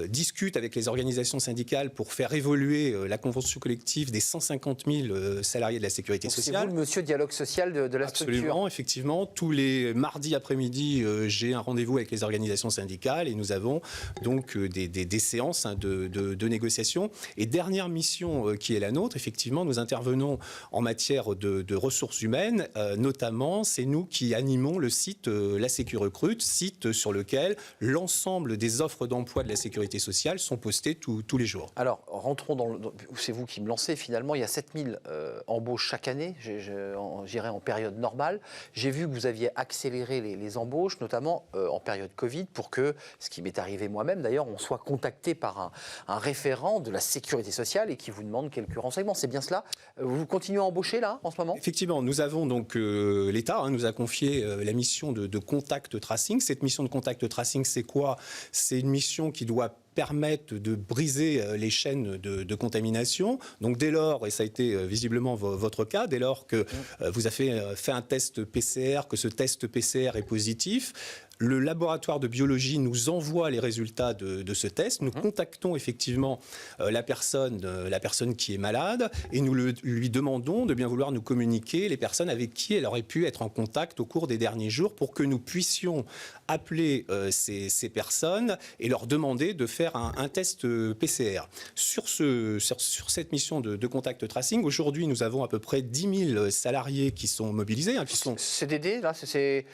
discute avec les organisations syndicales pour faire évoluer la convention collective des 150 000 salariés de la sécurité sociale. C'est vous le monsieur dialogue social de la structure? Absolument, effectivement. Tous les mardis après-midi, j'ai un rendez-vous avec les organisations syndicales et nous avons donc des séances de négociation. Et dernière mission qui est la nôtre, effectivement, nous intervenons en matière de ressources humaines. Notamment, c'est nous qui animons le site La Sécu Recrute, site sur lequel l'ensemble des offres d'emploi de la sécurité sociale sont postées tous les jours. Alors, rentrons c'est vous qui me lancez finalement, il y a 7000 embauches chaque année, j'irai en période normale. J'ai vu que vous aviez accéléré les embauches, notamment en période Covid, pour que, ce qui m'est arrivé moi-même d'ailleurs, on soit contacté par un référent de la sécurité sociale et qui vous demande quelques renseignements. C'est bien cela? Vous continuez à embaucher là, en ce moment? Effectivement, nous avons donc, l'État nous a confié la mission de contact tracing. Cette mission de contact tracing, c'est quoi? C'est une mission qui doit permettre de briser les chaînes de contamination. Donc dès lors, et ça a été visiblement votre cas, dès lors que vous avez fait un test PCR, que ce test PCR est positif, le laboratoire de biologie nous envoie les résultats de ce test. Nous contactons effectivement la personne qui est malade et nous lui demandons de bien vouloir nous communiquer les personnes avec qui elle aurait pu être en contact au cours des derniers jours pour que nous puissions appeler ces personnes et leur demander de faire un test PCR. Sur cette mission de contact tracing, aujourd'hui, nous avons à peu près 10 000 salariés qui sont mobilisés. Qui sont... CDD, là,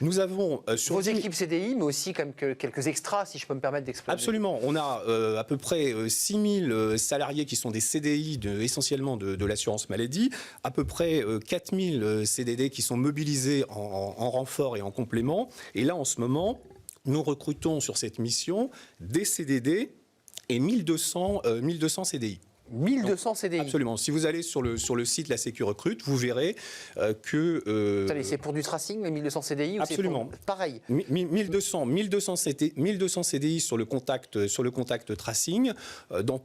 Nous avons... sur vos équipes CDI, mais aussi quand même quelques extras, si je peux me permettre d'expliquer. Absolument. On a à peu près 6 000 salariés qui sont des CDI, essentiellement de l'assurance maladie, à peu près 4 000 CDD qui sont mobilisés en renfort et en complément. Et là, en ce moment, nous recrutons sur cette mission des CDD et 1200 CDI. 1200 CDI. Absolument. Si vous allez sur le site La Sécu Recrute, vous verrez que... c'est pour du tracing, les 1200 CDI? Absolument. Ou c'est pareil. 1200 CDI sur le contact tracing, dans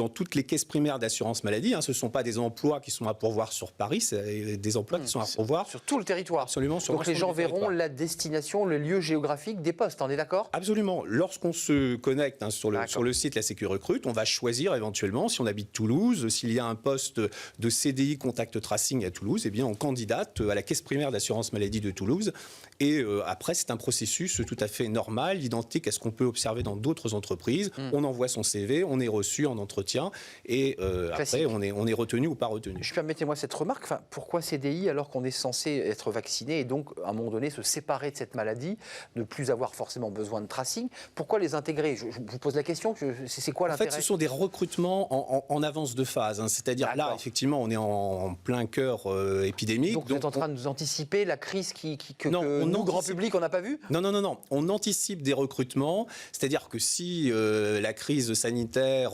toutes les caisses primaires d'assurance maladie. Ce ne sont pas des emplois qui sont à pourvoir sur Paris, c'est des emplois qui sont à pourvoir sur tout le territoire. Absolument. Donc les gens verront la destination, le lieu géographique des postes, on est d'accord? Absolument. Lorsqu'on se connecte sur le site La Sécu Recrute, on va choisir éventuellement, si on habite Toulouse, s'il y a un poste de CDI contact tracing à Toulouse, eh bien on candidate à la caisse primaire d'assurance maladie de Toulouse. Et après, c'est un processus tout à fait normal, identique à ce qu'on peut observer dans d'autres entreprises. On envoie son CV, on est reçu en entretien et après, on est retenu ou pas retenu. Permettez-moi cette remarque. Pourquoi CDI alors qu'on est censé être vacciné et donc, à un moment donné, se séparer de cette maladie, ne plus avoir forcément besoin de tracing? Pourquoi les intégrer? Je vous pose la question. C'est quoi l'intérêt? En fait, ce sont des recrutements en avance de phase. C'est-à-dire là, effectivement, on est en plein cœur épidémique. Donc vous êtes en train de nous anticiper la crise que nous, grand public, on n'a pas vu? Non. On anticipe des recrutements. C'est-à-dire que si la crise sanitaire,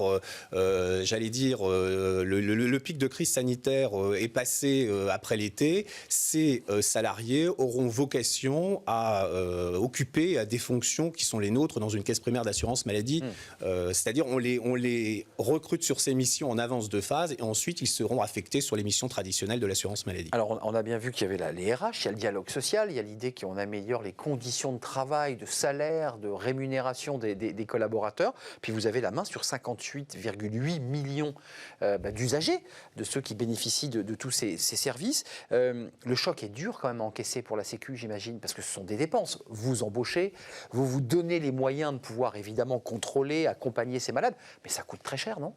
j'allais dire, le pic de crise sanitaire est passé après l'été, ces salariés auront vocation à occuper des fonctions qui sont les nôtres dans une caisse primaire d'assurance maladie. C'est-à-dire on les recrute sur ces missions en avance de phase et ensuite ils seront affectés sur les missions traditionnelles de l'assurance maladie. Alors on a bien vu qu'il y avait les RH, il y a le dialogue social, il y a l'idée qu'on améliore les conditions de travail, de salaire, de rémunération des collaborateurs. Puis vous avez la main sur 58,8 millions d'usagers, de ceux qui bénéficient de tous ces services. Le choc est dur quand même à encaisser pour la Sécu, j'imagine, parce que ce sont des dépenses. Vous embauchez, vous vous donnez les moyens de pouvoir évidemment contrôler, accompagner ces malades, mais ça coûte très cher, non ?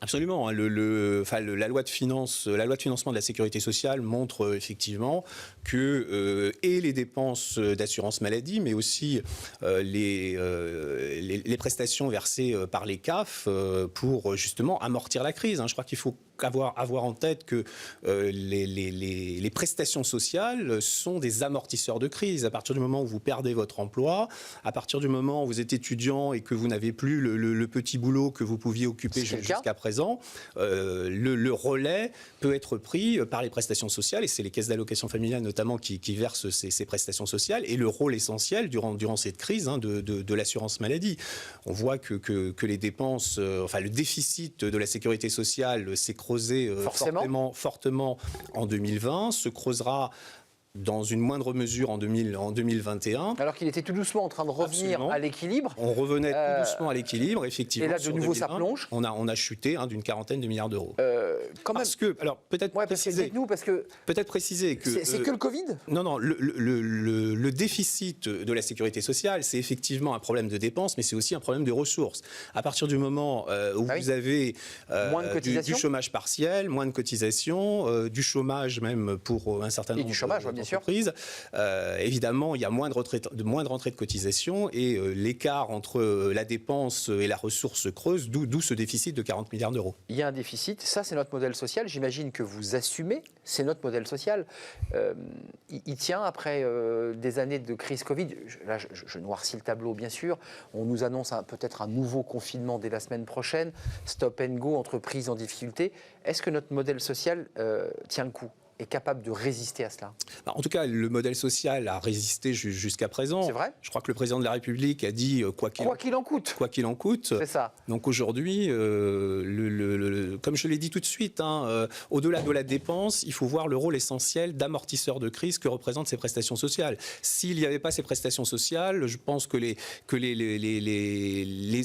Absolument. La loi de financement de la sécurité sociale montre effectivement que et les dépenses d'assurance maladie, mais aussi les prestations versées par les CAF pour justement amortir la crise. Je crois qu'il faut avoir en tête que les prestations sociales sont des amortisseurs de crise. À partir du moment où vous perdez votre emploi, à partir du moment où vous êtes étudiant et que vous n'avez plus le petit boulot que vous pouviez occuper jusqu'à présent, le relais peut être pris par les prestations sociales, et c'est les caisses d'allocation familiale notamment qui versent ces prestations sociales, et le rôle essentiel durant cette crise de l'assurance maladie. On voit que les dépenses, le déficit de la sécurité sociale s'est creusé fortement en 2020, se creusera dans une moindre mesure en 2021. Alors qu'il était tout doucement en train de revenir à l'équilibre. On revenait tout doucement à l'équilibre, effectivement. Et là, de nouveau, ça plonge. On a chuté d'une quarantaine de milliards d'euros. Parce que, alors peut-être préciser. Dites-nous, parce que peut-être préciser que c'est que le Covid. Non, le déficit de la sécurité sociale, c'est effectivement un problème de dépenses, mais c'est aussi un problème de ressources. À partir du moment où vous avez du chômage partiel, moins de cotisations, du chômage même pour un certain nombre d'entreprises, évidemment, il y a moins de rentrées de cotisations, et l'écart entre la dépense et la ressource creuse, d'où ce déficit de 40 milliards d'euros. Il y a un déficit, ça c'est notre modèle social, j'imagine que vous assumez, c'est notre modèle social. Il tient après des années de crise Covid. Là, je noircis le tableau, bien sûr. On nous annonce peut-être un nouveau confinement dès la semaine prochaine, stop and go, entreprises en difficulté. Est-ce que notre modèle social tient le coup ? Est capable de résister à cela? En tout cas, le modèle social a résisté jusqu'à présent. C'est vrai. Je crois que le président de la République a dit quoi qu'il en coûte. Quoi qu'il en coûte. C'est ça. Donc aujourd'hui, comme je l'ai dit tout de suite, au-delà de la dépense, il faut voir le rôle essentiel d'amortisseur de crise que représentent ces prestations sociales. S'il n'y avait pas ces prestations sociales, je pense que les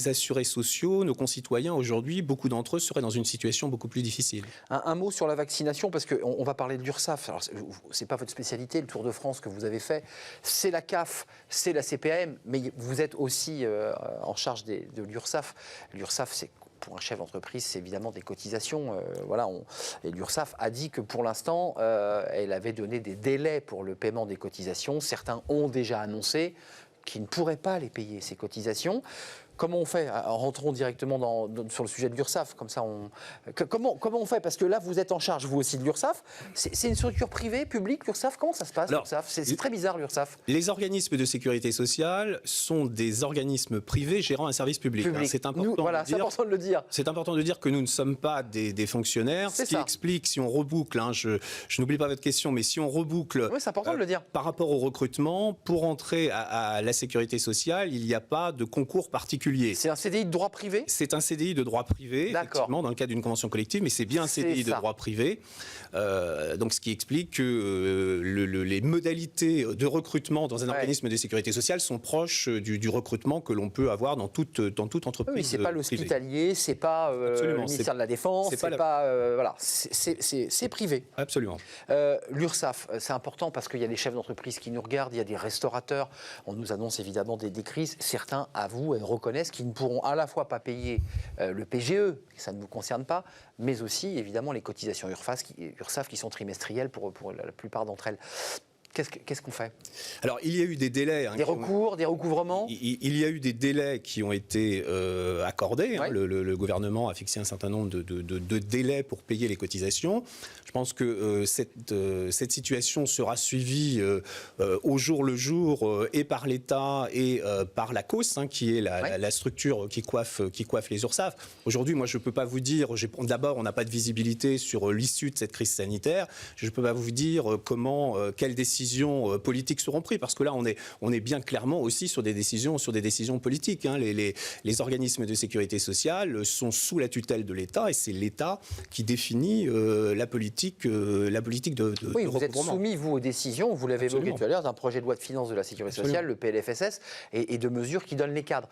assurés sociaux, nos concitoyens aujourd'hui, beaucoup d'entre eux seraient dans une situation beaucoup plus difficile. Un mot sur la vaccination, parce qu'on va parler de l'URSSAF. Alors, c'est pas votre spécialité, le Tour de France que vous avez fait. C'est la CAF, c'est la CPAM, mais vous êtes aussi en charge de l'URSSAF. L'URSSAF, c'est pour un chef d'entreprise, c'est évidemment des cotisations. Et l'URSSAF a dit que pour l'instant, elle avait donné des délais pour le paiement des cotisations. Certains ont déjà annoncé qu'ils ne pourraient pas les payer, ces cotisations. Comment on fait? Rentrons directement sur le sujet de l'URSSAF. Comme ça, comment on fait? Parce que là, vous êtes en charge, vous aussi, de l'URSSAF. C'est une structure privée, publique, l'URSSAF? Comment ça se passe, l'URSSAF? C'est très bizarre, l'URSSAF. Les organismes de sécurité sociale sont des organismes privés gérant un service public. C'est important, important de le dire. C'est important de dire que nous ne sommes pas des fonctionnaires. Ce qui explique, si on reboucle, je n'oublie pas votre question, mais si on reboucle c'est important de le dire. Par rapport au recrutement, pour entrer à la sécurité sociale, il n'y a pas de concours particulier. C'est un CDI de droit privé? C'est un CDI de droit privé, effectivement, dans le cadre d'une convention collective, mais c'est bien un CDI de droit privé. Donc, ce qui explique que les modalités de recrutement dans un organisme de sécurité sociale sont proches du recrutement que l'on peut avoir dans toute entreprise. Oui, c'est pas l'hospitalier, c'est pas le ministère de la Défense, c'est privé. Absolument. L'URSSAF, c'est important parce qu'il y a des chefs d'entreprise qui nous regardent, il y a des restaurateurs. On nous annonce évidemment des crises. Certains avouent et reconnaissent qu'ils ne pourront à la fois pas payer le PGE, ça ne vous concerne pas, mais aussi évidemment les cotisations URSSAF qui sont trimestrielles pour la plupart d'entre elles. Qu'est-ce qu'on fait? Alors, il y a eu des délais. Des recours, des recouvrements? Il y a eu des délais qui ont été accordés. Le gouvernement a fixé un certain nombre de délais pour payer les cotisations. Je pense que cette situation sera suivie au jour le jour et par l'État et par la COS, qui est la structure qui coiffe les URSSAF. Aujourd'hui, moi, je ne peux pas vous dire... D'abord, on n'a pas de visibilité sur l'issue de cette crise sanitaire. Je ne peux pas vous dire quelles décisions politiques seront prises, parce que là, on est bien clairement aussi sur des décisions politiques. Les organismes de sécurité sociale sont sous la tutelle de l'État, et c'est l'État qui définit la politique de oui, vous êtes soumis, vous, aux décisions, vous l'avez évoqué tout à l'heure, d'un projet de loi de finances de la sécurité sociale, le PLFSS, et de mesures qui donnent les cadres.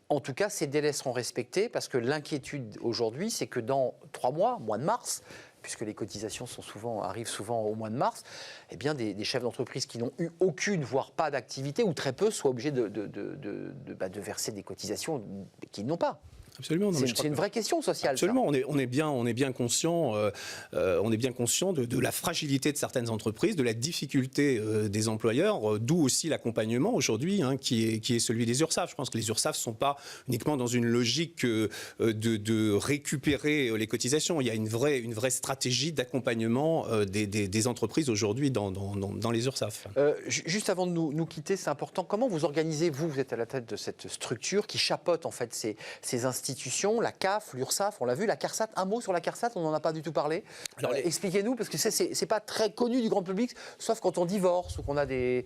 En tout cas, ces délais seront respectés, parce que l'inquiétude aujourd'hui, c'est que dans 3 mois, mois de mars, puisque les cotisations arrivent souvent au mois de mars, eh bien des chefs d'entreprise qui n'ont eu aucune, voire pas d'activité, ou très peu, soient obligés de verser des cotisations qu'ils n'ont pas. Absolument. Non, mais je C'est crois une vraie question sociale. Absolument, on est bien conscient, de la fragilité de certaines entreprises, de la difficulté des employeurs, d'où aussi l'accompagnement aujourd'hui, qui est celui des URSSAF. Je pense que les URSSAF ne sont pas uniquement dans une logique de récupérer les cotisations. Il y a une vraie stratégie d'accompagnement des entreprises aujourd'hui dans les URSSAF. Juste avant de nous quitter, c'est important. Comment vous organisez, vous êtes à la tête de cette structure qui chapeaute en fait ces institutions, la CAF, l'URSSAF, on l'a vu, la CARSAT. Un mot sur la CARSAT, on n'en a pas du tout parlé. Expliquez-nous, parce que c'est pas très connu du grand public, sauf quand on divorce ou qu'on a des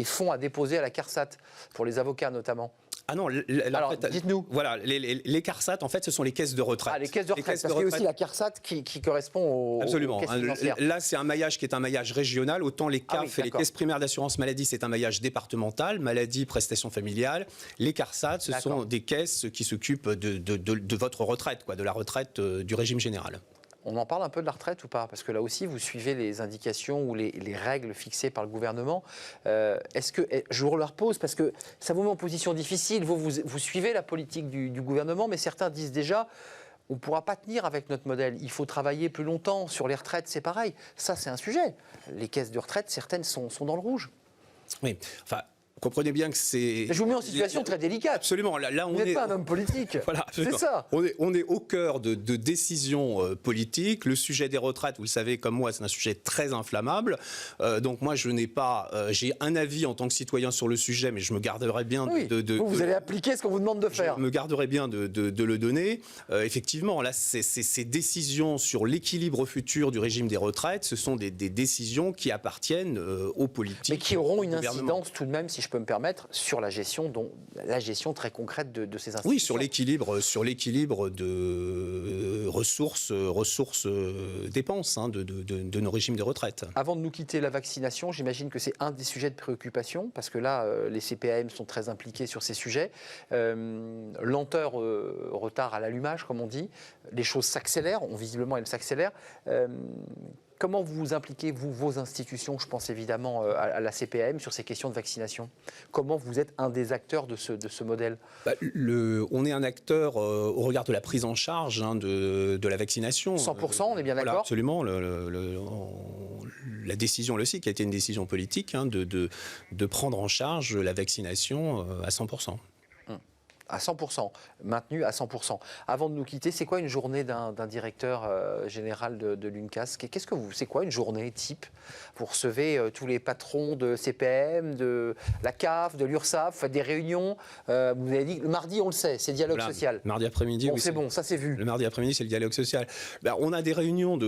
fonds à déposer à la CARSAT, pour les avocats notamment. Ah non, alors dites-nous. Voilà, les CARSAT, en fait, ce sont les caisses de retraite. Ah, les caisses de retraite, parce qu'il y a aussi la CARSAT qui correspond Absolument. aux caisses financières. Là, c'est un maillage qui est un maillage régional. Autant les CAF et les caisses primaires d'assurance maladie, c'est un maillage départemental, maladie, prestations familiales. Les CARSAT, ce sont des caisses qui s'occupent de votre retraite, de la retraite du régime général. On en parle un peu de la retraite ou pas? Parce que là aussi, vous suivez les indications ou les règles fixées par le gouvernement. Est-ce que je vous leur pose parce que ça vous met en position difficile. Vous suivez la politique du gouvernement, mais certains disent déjà on ne pourra pas tenir avec notre modèle. Il faut travailler plus longtemps. Sur les retraites, c'est pareil. Ça, c'est un sujet. Les caisses de retraite, certaines sont dans le rouge. Oui, enfin... Comprenez bien que c'est... Je vous mets en situation très délicate. Absolument. Là, vous n'êtes pas un homme politique. Voilà, c'est ça. On est au cœur de décisions politiques. Le sujet des retraites, vous le savez comme moi, c'est un sujet très inflammable. Donc moi, j'ai un avis en tant que citoyen sur le sujet, mais je me garderai bien vous allez appliquer ce qu'on vous demande de faire. Je me garderai bien de le donner. Effectivement, là, ces décisions sur l'équilibre futur du régime des retraites, ce sont des décisions qui appartiennent aux politiques. Mais qui auront une incidence tout de même, si je peux me permettre, sur la gestion très concrète de ces institutions. Oui, sur l'équilibre de ressources dépenses de nos régimes de retraite. Avant de nous quitter, la vaccination, j'imagine que c'est un des sujets de préoccupation, parce que là, les CPAM sont très impliqués sur ces sujets. Lenteur, retard à l'allumage, comme on dit. Les choses s'accélèrent, visiblement elles s'accélèrent. Comment vous impliquez, vos institutions, je pense évidemment à la CPAM, sur ces questions de vaccination? Comment vous êtes un des acteurs de ce modèle? On est un acteur au regard de la prise en charge de la vaccination. 100%, on est bien d'accord? Voilà, absolument. La décision, là aussi, qui a été une décision politique, de prendre en charge la vaccination à 100%. À 100%, maintenu à 100%. Avant de nous quitter, c'est quoi une journée d'un directeur général de l'UNCAS? C'est quoi une journée type? Vous recevez tous les patrons de CPM, de la CAF, de l'URSSAF, vous faites des réunions. Vous avez dit, le mardi, on le sait, c'est dialogue social. Mardi après-midi, bon, oui. C'est bon, ça c'est vu. Le mardi après-midi, c'est le dialogue social. On a des réunions,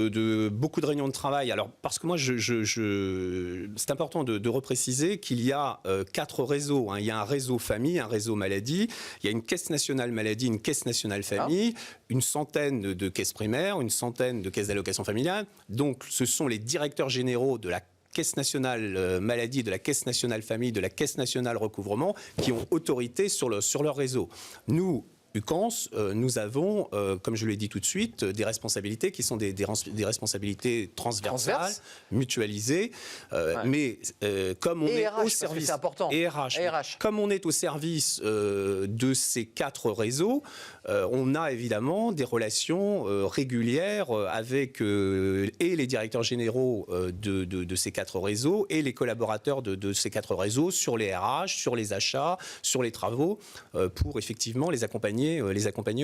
beaucoup de réunions de travail. Alors, parce que moi, c'est important de repréciser qu'il y a 4 réseaux. Il y a un réseau famille, un réseau maladie, il y a une caisse nationale maladie, une caisse nationale famille, une centaine de caisses primaires, une centaine de caisses d'allocation familiale. Donc, ce sont les directeurs généraux de la Caisse nationale maladie, de la Caisse nationale famille, de la Caisse nationale recouvrement, qui ont autorité sur leur réseau. Nous, UCANS, nous avons, comme je l'ai dit tout de suite, des responsabilités qui sont des responsabilités transversales, mutualisées, mais comme on est RH, au service, c'est important. et RH. Comme on est au service de ces 4 réseaux, on a évidemment des relations régulières avec et les directeurs généraux de ces 4 réseaux et les collaborateurs de ces 4 réseaux sur les RH, sur les achats, sur les travaux, pour effectivement les accompagner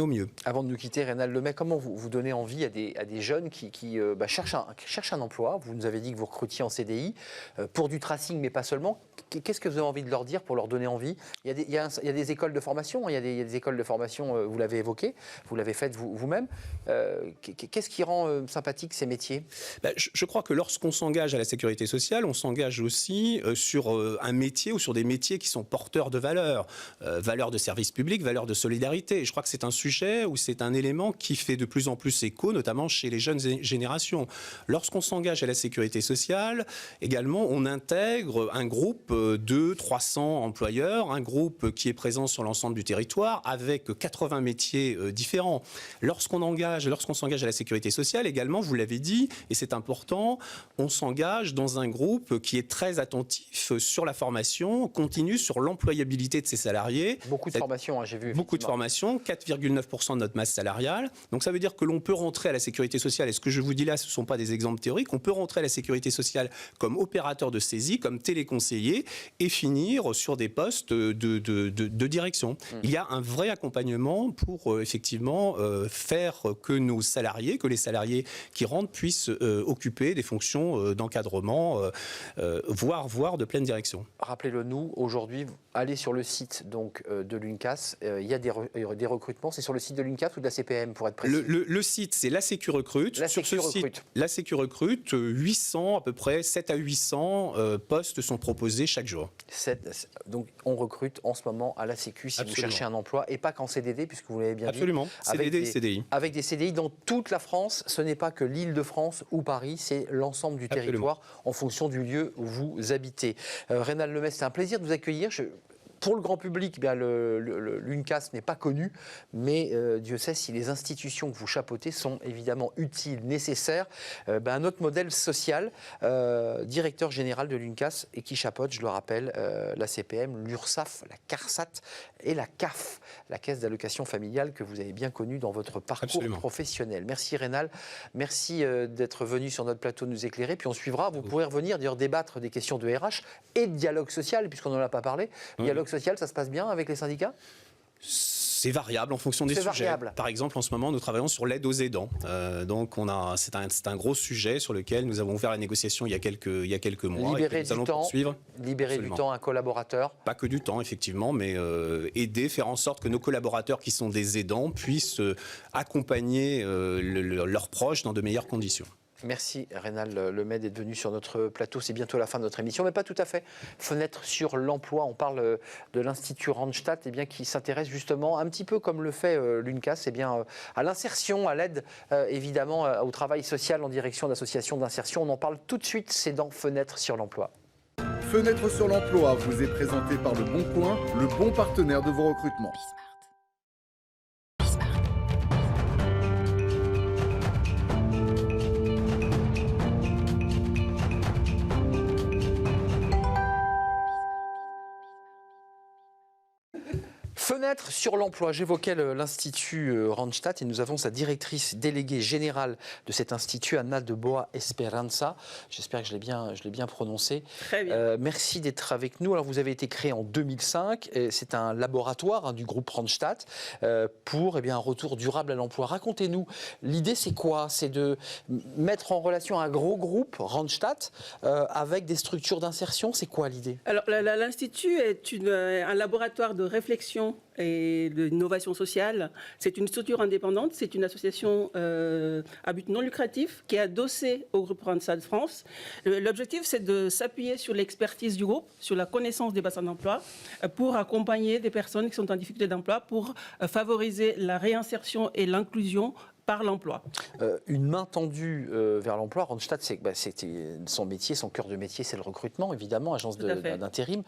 au mieux. Avant de nous quitter, Reynald Lemay, comment vous donnez envie à des jeunes qui cherchent un emploi? Vous nous avez dit que vous recrutiez en CDI pour du tracing, mais pas seulement. Qu'est-ce que vous avez envie de leur dire pour leur donner envie? Il y a des écoles de formation, il y a des écoles de formation, vous l'avez évoqué, vous l'avez fait vous-même. Qu'est-ce qui rend sympathique ces métiers? Je crois que lorsqu'on s'engage à la sécurité sociale, on s'engage aussi sur un métier ou sur des métiers qui sont porteurs de valeurs. Valeurs de service public, valeurs de solidarité. Et je crois que c'est un sujet ou c'est un élément qui fait de plus en plus écho, notamment chez les jeunes générations. Lorsqu'on s'engage à la sécurité sociale, également, on intègre un groupe de 300 employeurs, un groupe qui est présent sur l'ensemble du territoire avec 80 métiers différents. Lorsqu'on s'engage à la sécurité sociale, également, vous l'avez dit, et c'est important, on s'engage dans un groupe qui est très attentif sur la formation continue, sur l'employabilité de ses salariés. Beaucoup de formations, j'ai vu. Beaucoup de formations. rémunération, 4,9% de notre masse salariale. Donc ça veut dire que l'on peut rentrer à la sécurité sociale, et ce que je vous dis là, ce ne sont pas des exemples théoriques, on peut rentrer à la sécurité sociale comme opérateur de saisie, comme téléconseiller, et finir sur des postes de direction. Il y a un vrai accompagnement pour effectivement faire que nos salariés, que les salariés qui rentrent puissent occuper des fonctions d'encadrement, voire de pleine direction. Rappelez-le nous, aujourd'hui, allez sur le site donc, de l'UNCAS, il y a des recrutements, c'est sur le site de l'UNCAS ou de la CPM pour être précis? Le site, c'est la Sécu Recrute. La Sur Sécu ce Recrute. site, la Sécu Recrute, 800 à peu près, 7 à 800 postes sont proposés chaque jour. Donc on recrute en ce moment à la Sécu si Absolument. vous cherchez un emploi, et pas qu'en CDD, puisque vous l'avez bien Absolument, dit. CDD et CDI. Avec des CDI dans toute la France, ce n'est pas que l'Île-de-France ou Paris, c'est l'ensemble du Absolument. territoire en fonction du lieu où vous habitez. Rénal Lemay, c'est un plaisir de vous accueillir. Pour le grand public, eh bien, l'UNCAS n'est pas connu, mais Dieu sait si les institutions que vous chapeautez sont évidemment utiles, nécessaires. Un autre modèle social, directeur général de l'UNCAS, et qui chapeaute, je le rappelle, la CPM, l'URSSAF, la CARSAT et la CAF, la Caisse d'allocation familiale que vous avez bien connue dans votre parcours Absolument. professionnel. Merci Rénal, merci d'être venu sur notre plateau nous éclairer, puis on suivra, vous pourrez revenir d'ailleurs débattre des questions de RH et de dialogue social, puisqu'on n'en a pas parlé. Dialogue social, ça se passe bien avec les syndicats? C'est variable en fonction des C'est sujets. variable. Par exemple, en ce moment, nous travaillons sur l'aide aux aidants. Donc, c'est un gros sujet sur lequel nous avons ouvert la négociation il y a quelques mois. Libérer et que nous allons du temps, poursuivre. libérer Absolument. du temps à un collaborateur. Pas que du temps, effectivement, mais aider, faire en sorte que nos collaborateurs qui sont des aidants puissent accompagner leurs proches dans de meilleures conditions. Merci Rénal Lemay d'être venu sur notre plateau. C'est bientôt la fin de notre émission, mais pas tout à fait. Fenêtre sur l'emploi, on parle de l'Institut Randstad, qui s'intéresse justement, un petit peu comme le fait l'UNCAS, à l'insertion, à l'aide évidemment au travail social en direction d'associations d'insertion. On en parle tout de suite, c'est dans Fenêtre sur l'emploi. Fenêtre sur l'emploi vous est présenté par Le Bon Coin, le bon partenaire de vos recrutements. Fenêtre sur l'emploi, j'évoquais l'Institut Randstad et nous avons sa directrice déléguée générale de cet institut, Anna de Boa Esperanza. J'espère que je l'ai bien prononcé. Très bien. Merci d'être avec nous. Alors vous avez été créé en 2005, c'est un laboratoire du groupe Randstad pour un retour durable à l'emploi. Racontez-nous, l'idée c'est quoi? C'est de mettre en relation un gros groupe Randstad avec des structures d'insertion. C'est quoi l'idée? Alors, l'Institut est un laboratoire de réflexion et d'innovation sociale. C'est une structure indépendante, c'est une association à but non lucratif qui est adossée au groupe Randstad France. L'objectif, c'est de s'appuyer sur l'expertise du groupe, sur la connaissance des bassins d'emploi, pour accompagner des personnes qui sont en difficulté d'emploi, pour favoriser la réinsertion et l'inclusion par l'emploi. Une main tendue vers l'emploi. Randstad, son métier, son cœur de métier, c'est le recrutement, évidemment, agence d'intérim.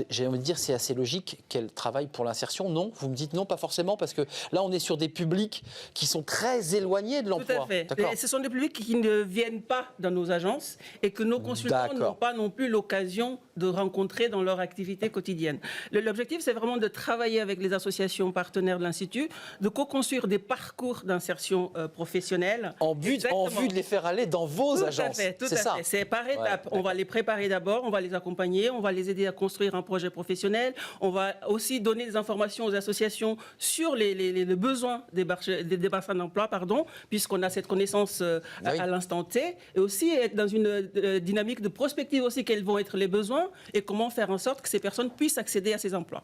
J'ai envie de dire, c'est assez logique qu'elle travaille pour l'insertion. Non, vous me dites non, pas forcément, parce que là, on est sur des publics qui sont très éloignés de l'emploi. Tout à fait. Et ce sont des publics qui ne viennent pas dans nos agences et que nos consultants n'ont pas non plus l'occasion de rencontrer dans leur activité quotidienne. L'objectif, c'est vraiment de travailler avec les associations partenaires de l'Institut, de co-construire des parcours d'insertion professionnelle. En vue de les faire aller dans vos agences. Tout à fait. C'est par étapes. On va les préparer d'abord, on va les accompagner, on va les aider à construire un projet professionnel. On va aussi donner des informations aux associations sur les besoins des bassins d'emploi, puisqu'on a cette connaissance à l'instant T. Et aussi être dans une dynamique de prospective aussi, quels vont être les besoins et comment faire en sorte que ces personnes puissent accéder à ces emplois.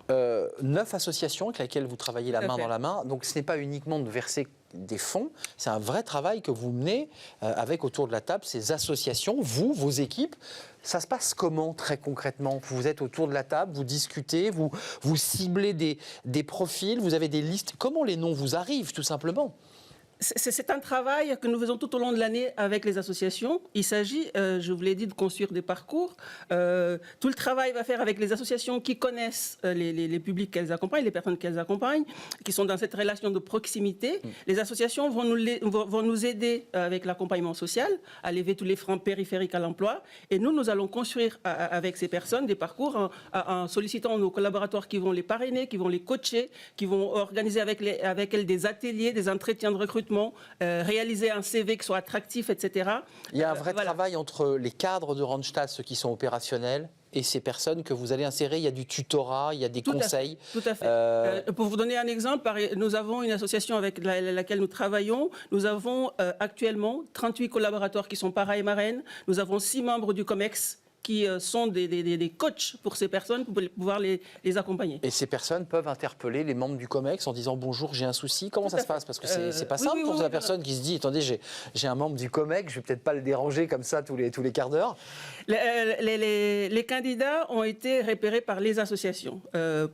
9 associations avec lesquelles vous travaillez la main dans la main. Donc ce n'est pas uniquement de verser des fonds, c'est un vrai travail que vous menez avec autour de la table ces associations, vous, vos équipes. Ça se passe comment très concrètement? Vous êtes autour de la table, vous discutez, vous ciblez des profils, vous avez des listes. Comment les noms vous arrivent tout simplement? C'est un travail que nous faisons tout au long de l'année avec les associations. Il s'agit, je vous l'ai dit, de construire des parcours. Tout le travail va faire avec les associations qui connaissent les publics qu'elles accompagnent, les personnes qu'elles accompagnent, qui sont dans cette relation de proximité. Les associations vont nous aider avec l'accompagnement social à lever tous les freins périphériques à l'emploi. Et nous allons construire avec ces personnes des parcours en sollicitant nos collaborateurs qui vont les parrainer, qui vont les coacher, qui vont organiser avec elles des ateliers, des entretiens de recrutement, réaliser un CV qui soit attractif, etc. Il y a un vrai voilà. travail entre les cadres de Randstad, ceux qui sont opérationnels, et ces personnes que vous allez insérer. Il y a du tutorat, il y a des conseils. Tout à fait. Pour vous donner un exemple, nous avons une association avec laquelle nous travaillons. Nous avons actuellement 38 collaborateurs qui sont parrains et marraines. Nous avons 6 membres du COMEX qui sont des coachs pour ces personnes, pour pouvoir les accompagner. Et ces personnes peuvent interpeller les membres du COMEX en disant « Bonjour, j'ai un souci ». Comment ça se passe? Parce que c'est pas simple pour la personne qui se dit « Attendez, j'ai un membre du COMEX, je vais peut-être pas le déranger comme ça tous les quarts d'heure ». Les candidats ont été repérés par les associations,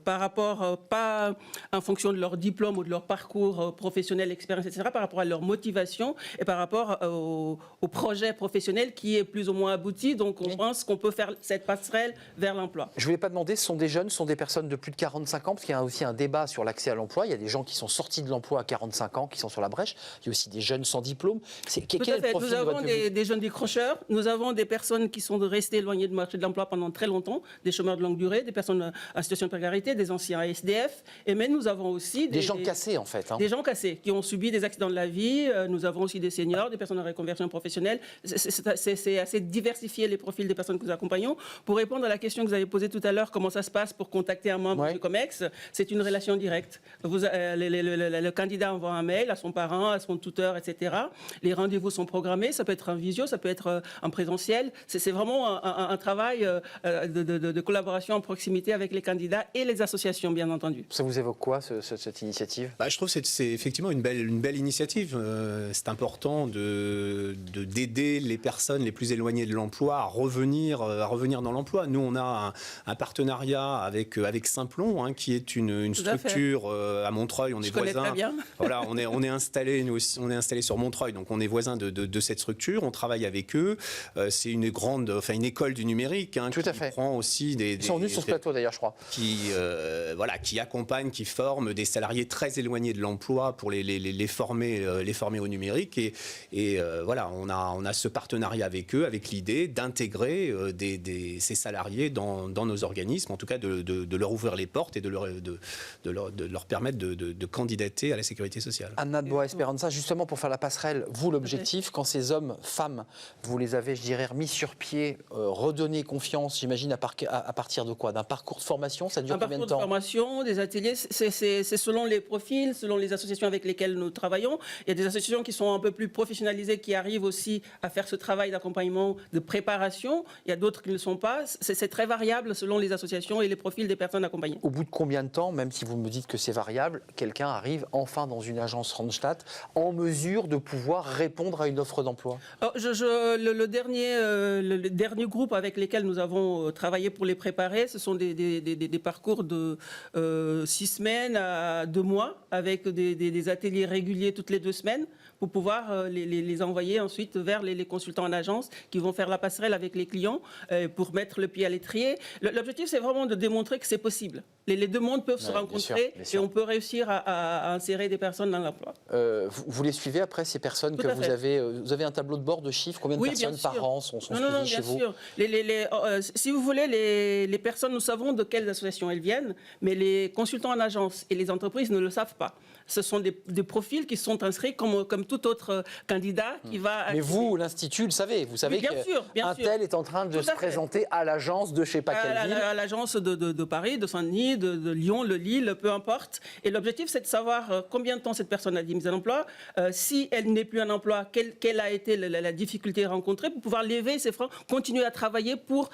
par rapport, pas en fonction de leur diplôme ou de leur parcours professionnel, expérience, etc., par rapport à leur motivation et par rapport au projet professionnel qui est plus ou moins abouti. Donc on pense qu'on peut faire cette passerelle vers l'emploi. Je ne voulais pas demander, ce sont des jeunes, ce sont des personnes de plus de 45 ans, parce qu'il y a aussi un débat sur l'accès à l'emploi. Il y a des gens qui sont sortis de l'emploi à 45 ans, qui sont sur la brèche. Il y a aussi des jeunes sans diplôme. Quel est le profil Nous avons de votre public? des jeunes décrocheurs, nous avons des personnes qui sont restées éloignées du marché de l'emploi pendant très longtemps, des chômeurs de longue durée, des personnes en situation de précarité, des anciens SDF. Mais nous avons aussi des gens cassés, en fait. Des gens cassés, qui ont subi des accidents de la vie. Nous avons aussi des seniors, des personnes en reconversion professionnelle. C'est assez diversifié les profils des personnes que nous accompagnons. Pour répondre à la question que vous avez posée tout à l'heure, comment ça se passe pour contacter un membre du COMEX, c'est une relation directe. Le candidat envoie un mail à son parent, à son tuteur, etc. Les rendez-vous sont programmés, ça peut être en visio, ça peut être en présentiel. C'est vraiment un travail de collaboration en proximité avec les candidats et les associations, bien entendu. Ça vous évoque quoi, cette initiative? Je trouve que c'est effectivement une belle initiative. C'est important d'aider les personnes les plus éloignées de l'emploi à revenir dans l'emploi. Nous, on a un partenariat avec Simplon, qui est une structure à Montreuil. On est voisins. Très bien. Voilà, on est installé, nous aussi, on est installé sur Montreuil, donc on est voisins de cette structure. On travaille avec eux. C'est une école du numérique. Tout à fait. Prend aussi Ils sont venus sur ce plateau d'ailleurs, je crois. Qui accompagne, qui forme des salariés très éloignés de l'emploi pour les former au numérique. Et voilà, on a ce partenariat avec eux, avec l'idée d'intégrer ces salariés dans nos organismes, en tout cas de leur ouvrir les portes et de leur permettre de candidater à la sécurité sociale. Anna de Boa Esperanza, justement pour faire la passerelle, vous l'objectif, quand ces hommes, femmes, vous les avez, je dirais, remis sur pied, redonner confiance, j'imagine à partir de quoi? D'un parcours de formation? Ça dure combien de temps? Un parcours de formation, des ateliers, c'est selon les profils, selon les associations avec lesquelles nous travaillons. Il y a des associations qui sont un peu plus professionnalisées, qui arrivent aussi à faire ce travail d'accompagnement, de préparation. Il y a d'autres qui ne le sont pas. C'est très variable selon les associations et les profils des personnes accompagnées. Au bout de combien de temps, même si vous me dites que c'est variable, quelqu'un arrive enfin dans une agence Randstad en mesure de pouvoir répondre à une offre d'emploi? Le dernier groupe avec lesquels nous avons travaillé pour les préparer, ce sont des parcours de 6 semaines à 2 mois avec des ateliers réguliers toutes les 2 semaines pour pouvoir les envoyer ensuite vers les consultants en agence qui vont faire la passerelle avec les clients pour mettre le pied à l'étrier. L'objectif, c'est vraiment de démontrer que c'est possible. Les deux mondes peuvent se rencontrer bien sûr. et on peut réussir à insérer des personnes dans l'emploi. Vous les suivez après, ces personnes que vous avez? Vous avez un tableau de bord de chiffres? Combien de personnes par an sont suivies chez vous? Non, bien sûr. Si vous voulez, les personnes, nous savons de quelles associations elles viennent, mais les consultants en agence et les entreprises ne le savent pas. Ce sont des profils qui sont inscrits comme tout autre candidat qui va... Mais vous, l'Institut, le savez. Vous savez qu'un tel est en train de se présenter à l'agence de je ne sais pas quelle ville. À l'agence de Paris, de Saint-Denis, de Lyon, de Lille, peu importe. Et l'objectif, c'est de savoir combien de temps cette personne a été mise en emploi, si elle n'est plus en emploi, quelle a été la difficulté rencontrée, pour pouvoir lever ses freins, continuer à travailler pour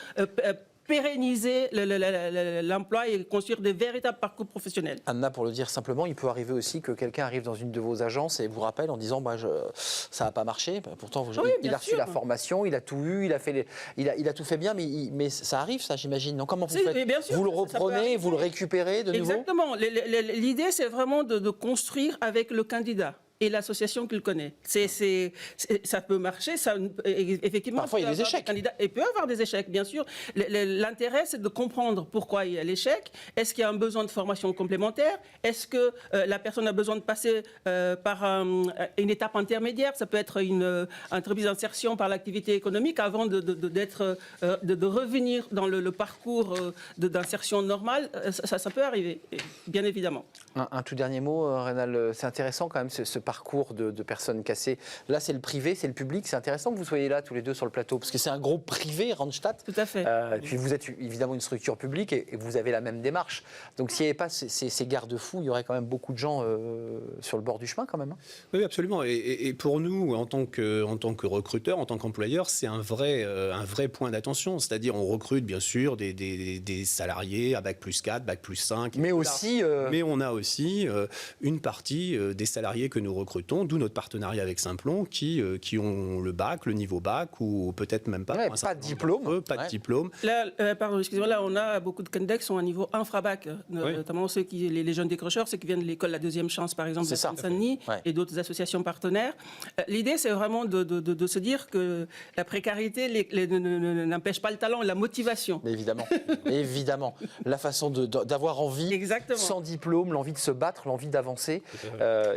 pérenniser l'emploi et construire des véritables parcours professionnels. Anna, pour le dire simplement, il peut arriver aussi que quelqu'un arrive dans une de vos agences et vous rappelle en disant ça n'a pas marché. Pourtant, il a reçu la formation, il a tout eu, il a tout fait bien, mais ça arrive, ça, j'imagine. Donc, comment vous faites? Bien sûr, vous le reprenez, vous le récupérez de nouveau? Exactement. L'idée, c'est vraiment de construire avec le candidat. et l'association qu'il connaît. Ça peut marcher, effectivement. Parfois, il y a des échecs. Il peut y avoir des échecs, bien sûr. L'intérêt, c'est de comprendre pourquoi il y a l'échec. Est-ce qu'il y a un besoin de formation complémentaire? Est-ce que la personne a besoin de passer par une étape intermédiaire? Ça peut être une entreprise d'insertion par l'activité économique avant de revenir dans le parcours d'insertion normale. Ça peut arriver, bien évidemment. Un tout dernier mot, Rénal. C'est intéressant quand même ce parcours de personnes cassées. Là, c'est le privé, c'est le public. C'est intéressant que vous soyez là tous les deux sur le plateau, parce que c'est un groupe privé, Randstad. Tout à fait. Et puis vous êtes évidemment une structure publique et vous avez la même démarche. Donc s'il n'y avait pas ces garde-fous, il y aurait quand même beaucoup de gens sur le bord du chemin quand même. Oui, absolument. Et pour nous, en tant que recruteurs, en tant qu'employeurs, c'est un vrai point d'attention. C'est-à-dire, on recrute bien sûr des salariés à Bac+4, Bac+5. Mais aussi... Mais on a aussi une partie des salariés que nous recrutons, d'où notre partenariat avec Simplon, qui ont le bac, le niveau bac, ou peut-être même pas. Ouais, pas de diplôme. Pas de diplôme. Là, pardon, excusez-moi, là, on a beaucoup de candidats qui sont à niveau infrabac, notamment les jeunes décrocheurs, ceux qui viennent de l'école La Deuxième Chance, par exemple, de Seine-Saint-Denis, et d'autres associations partenaires. L'idée, c'est vraiment de se dire que la précarité n'empêche pas le talent et la motivation. Mais évidemment, évidemment. La façon d'avoir envie, Exactement. sans diplôme, l'envie de se battre, l'envie d'avancer,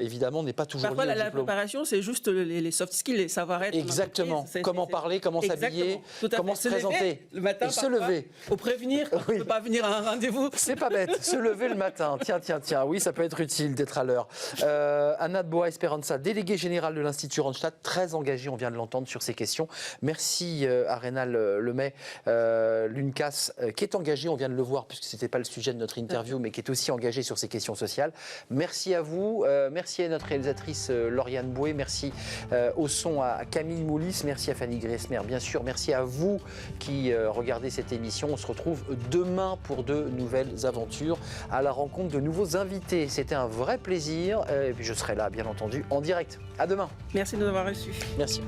évidemment, n'est pas toujours Parfois, liée au la diplôme. préparation, c'est juste les soft skills, les savoir-être. Exactement. Comment parler, comment s'habiller, comment se présenter. Le matin, et se lever. Pour prévenir, on ne peut pas venir à un rendez-vous. C'est pas bête, se lever le matin. Tiens, oui, ça peut être utile d'être à l'heure. Anna de Boa Esperanza, déléguée générale de l'Institut Randstad, très engagée, on vient de l'entendre sur ces questions. Merci à Rénal Lemay, l'UNCAS, qui est engagée, on vient de le voir, puisque ce n'était pas le sujet de notre interview, mais qui est aussi engagée sur ces questions sociales. Merci à vous, merci à notre réalisatrice Lauriane Boué, merci au son à Camille Moulis, merci à Fanny Griesmer, bien sûr, merci à vous qui regardez cette émission. On se retrouve demain pour de nouvelles aventures, à la rencontre de nouveaux invités. C'était un vrai plaisir, et puis je serai là, bien entendu, en direct. À demain. Merci de nous avoir reçus. Merci.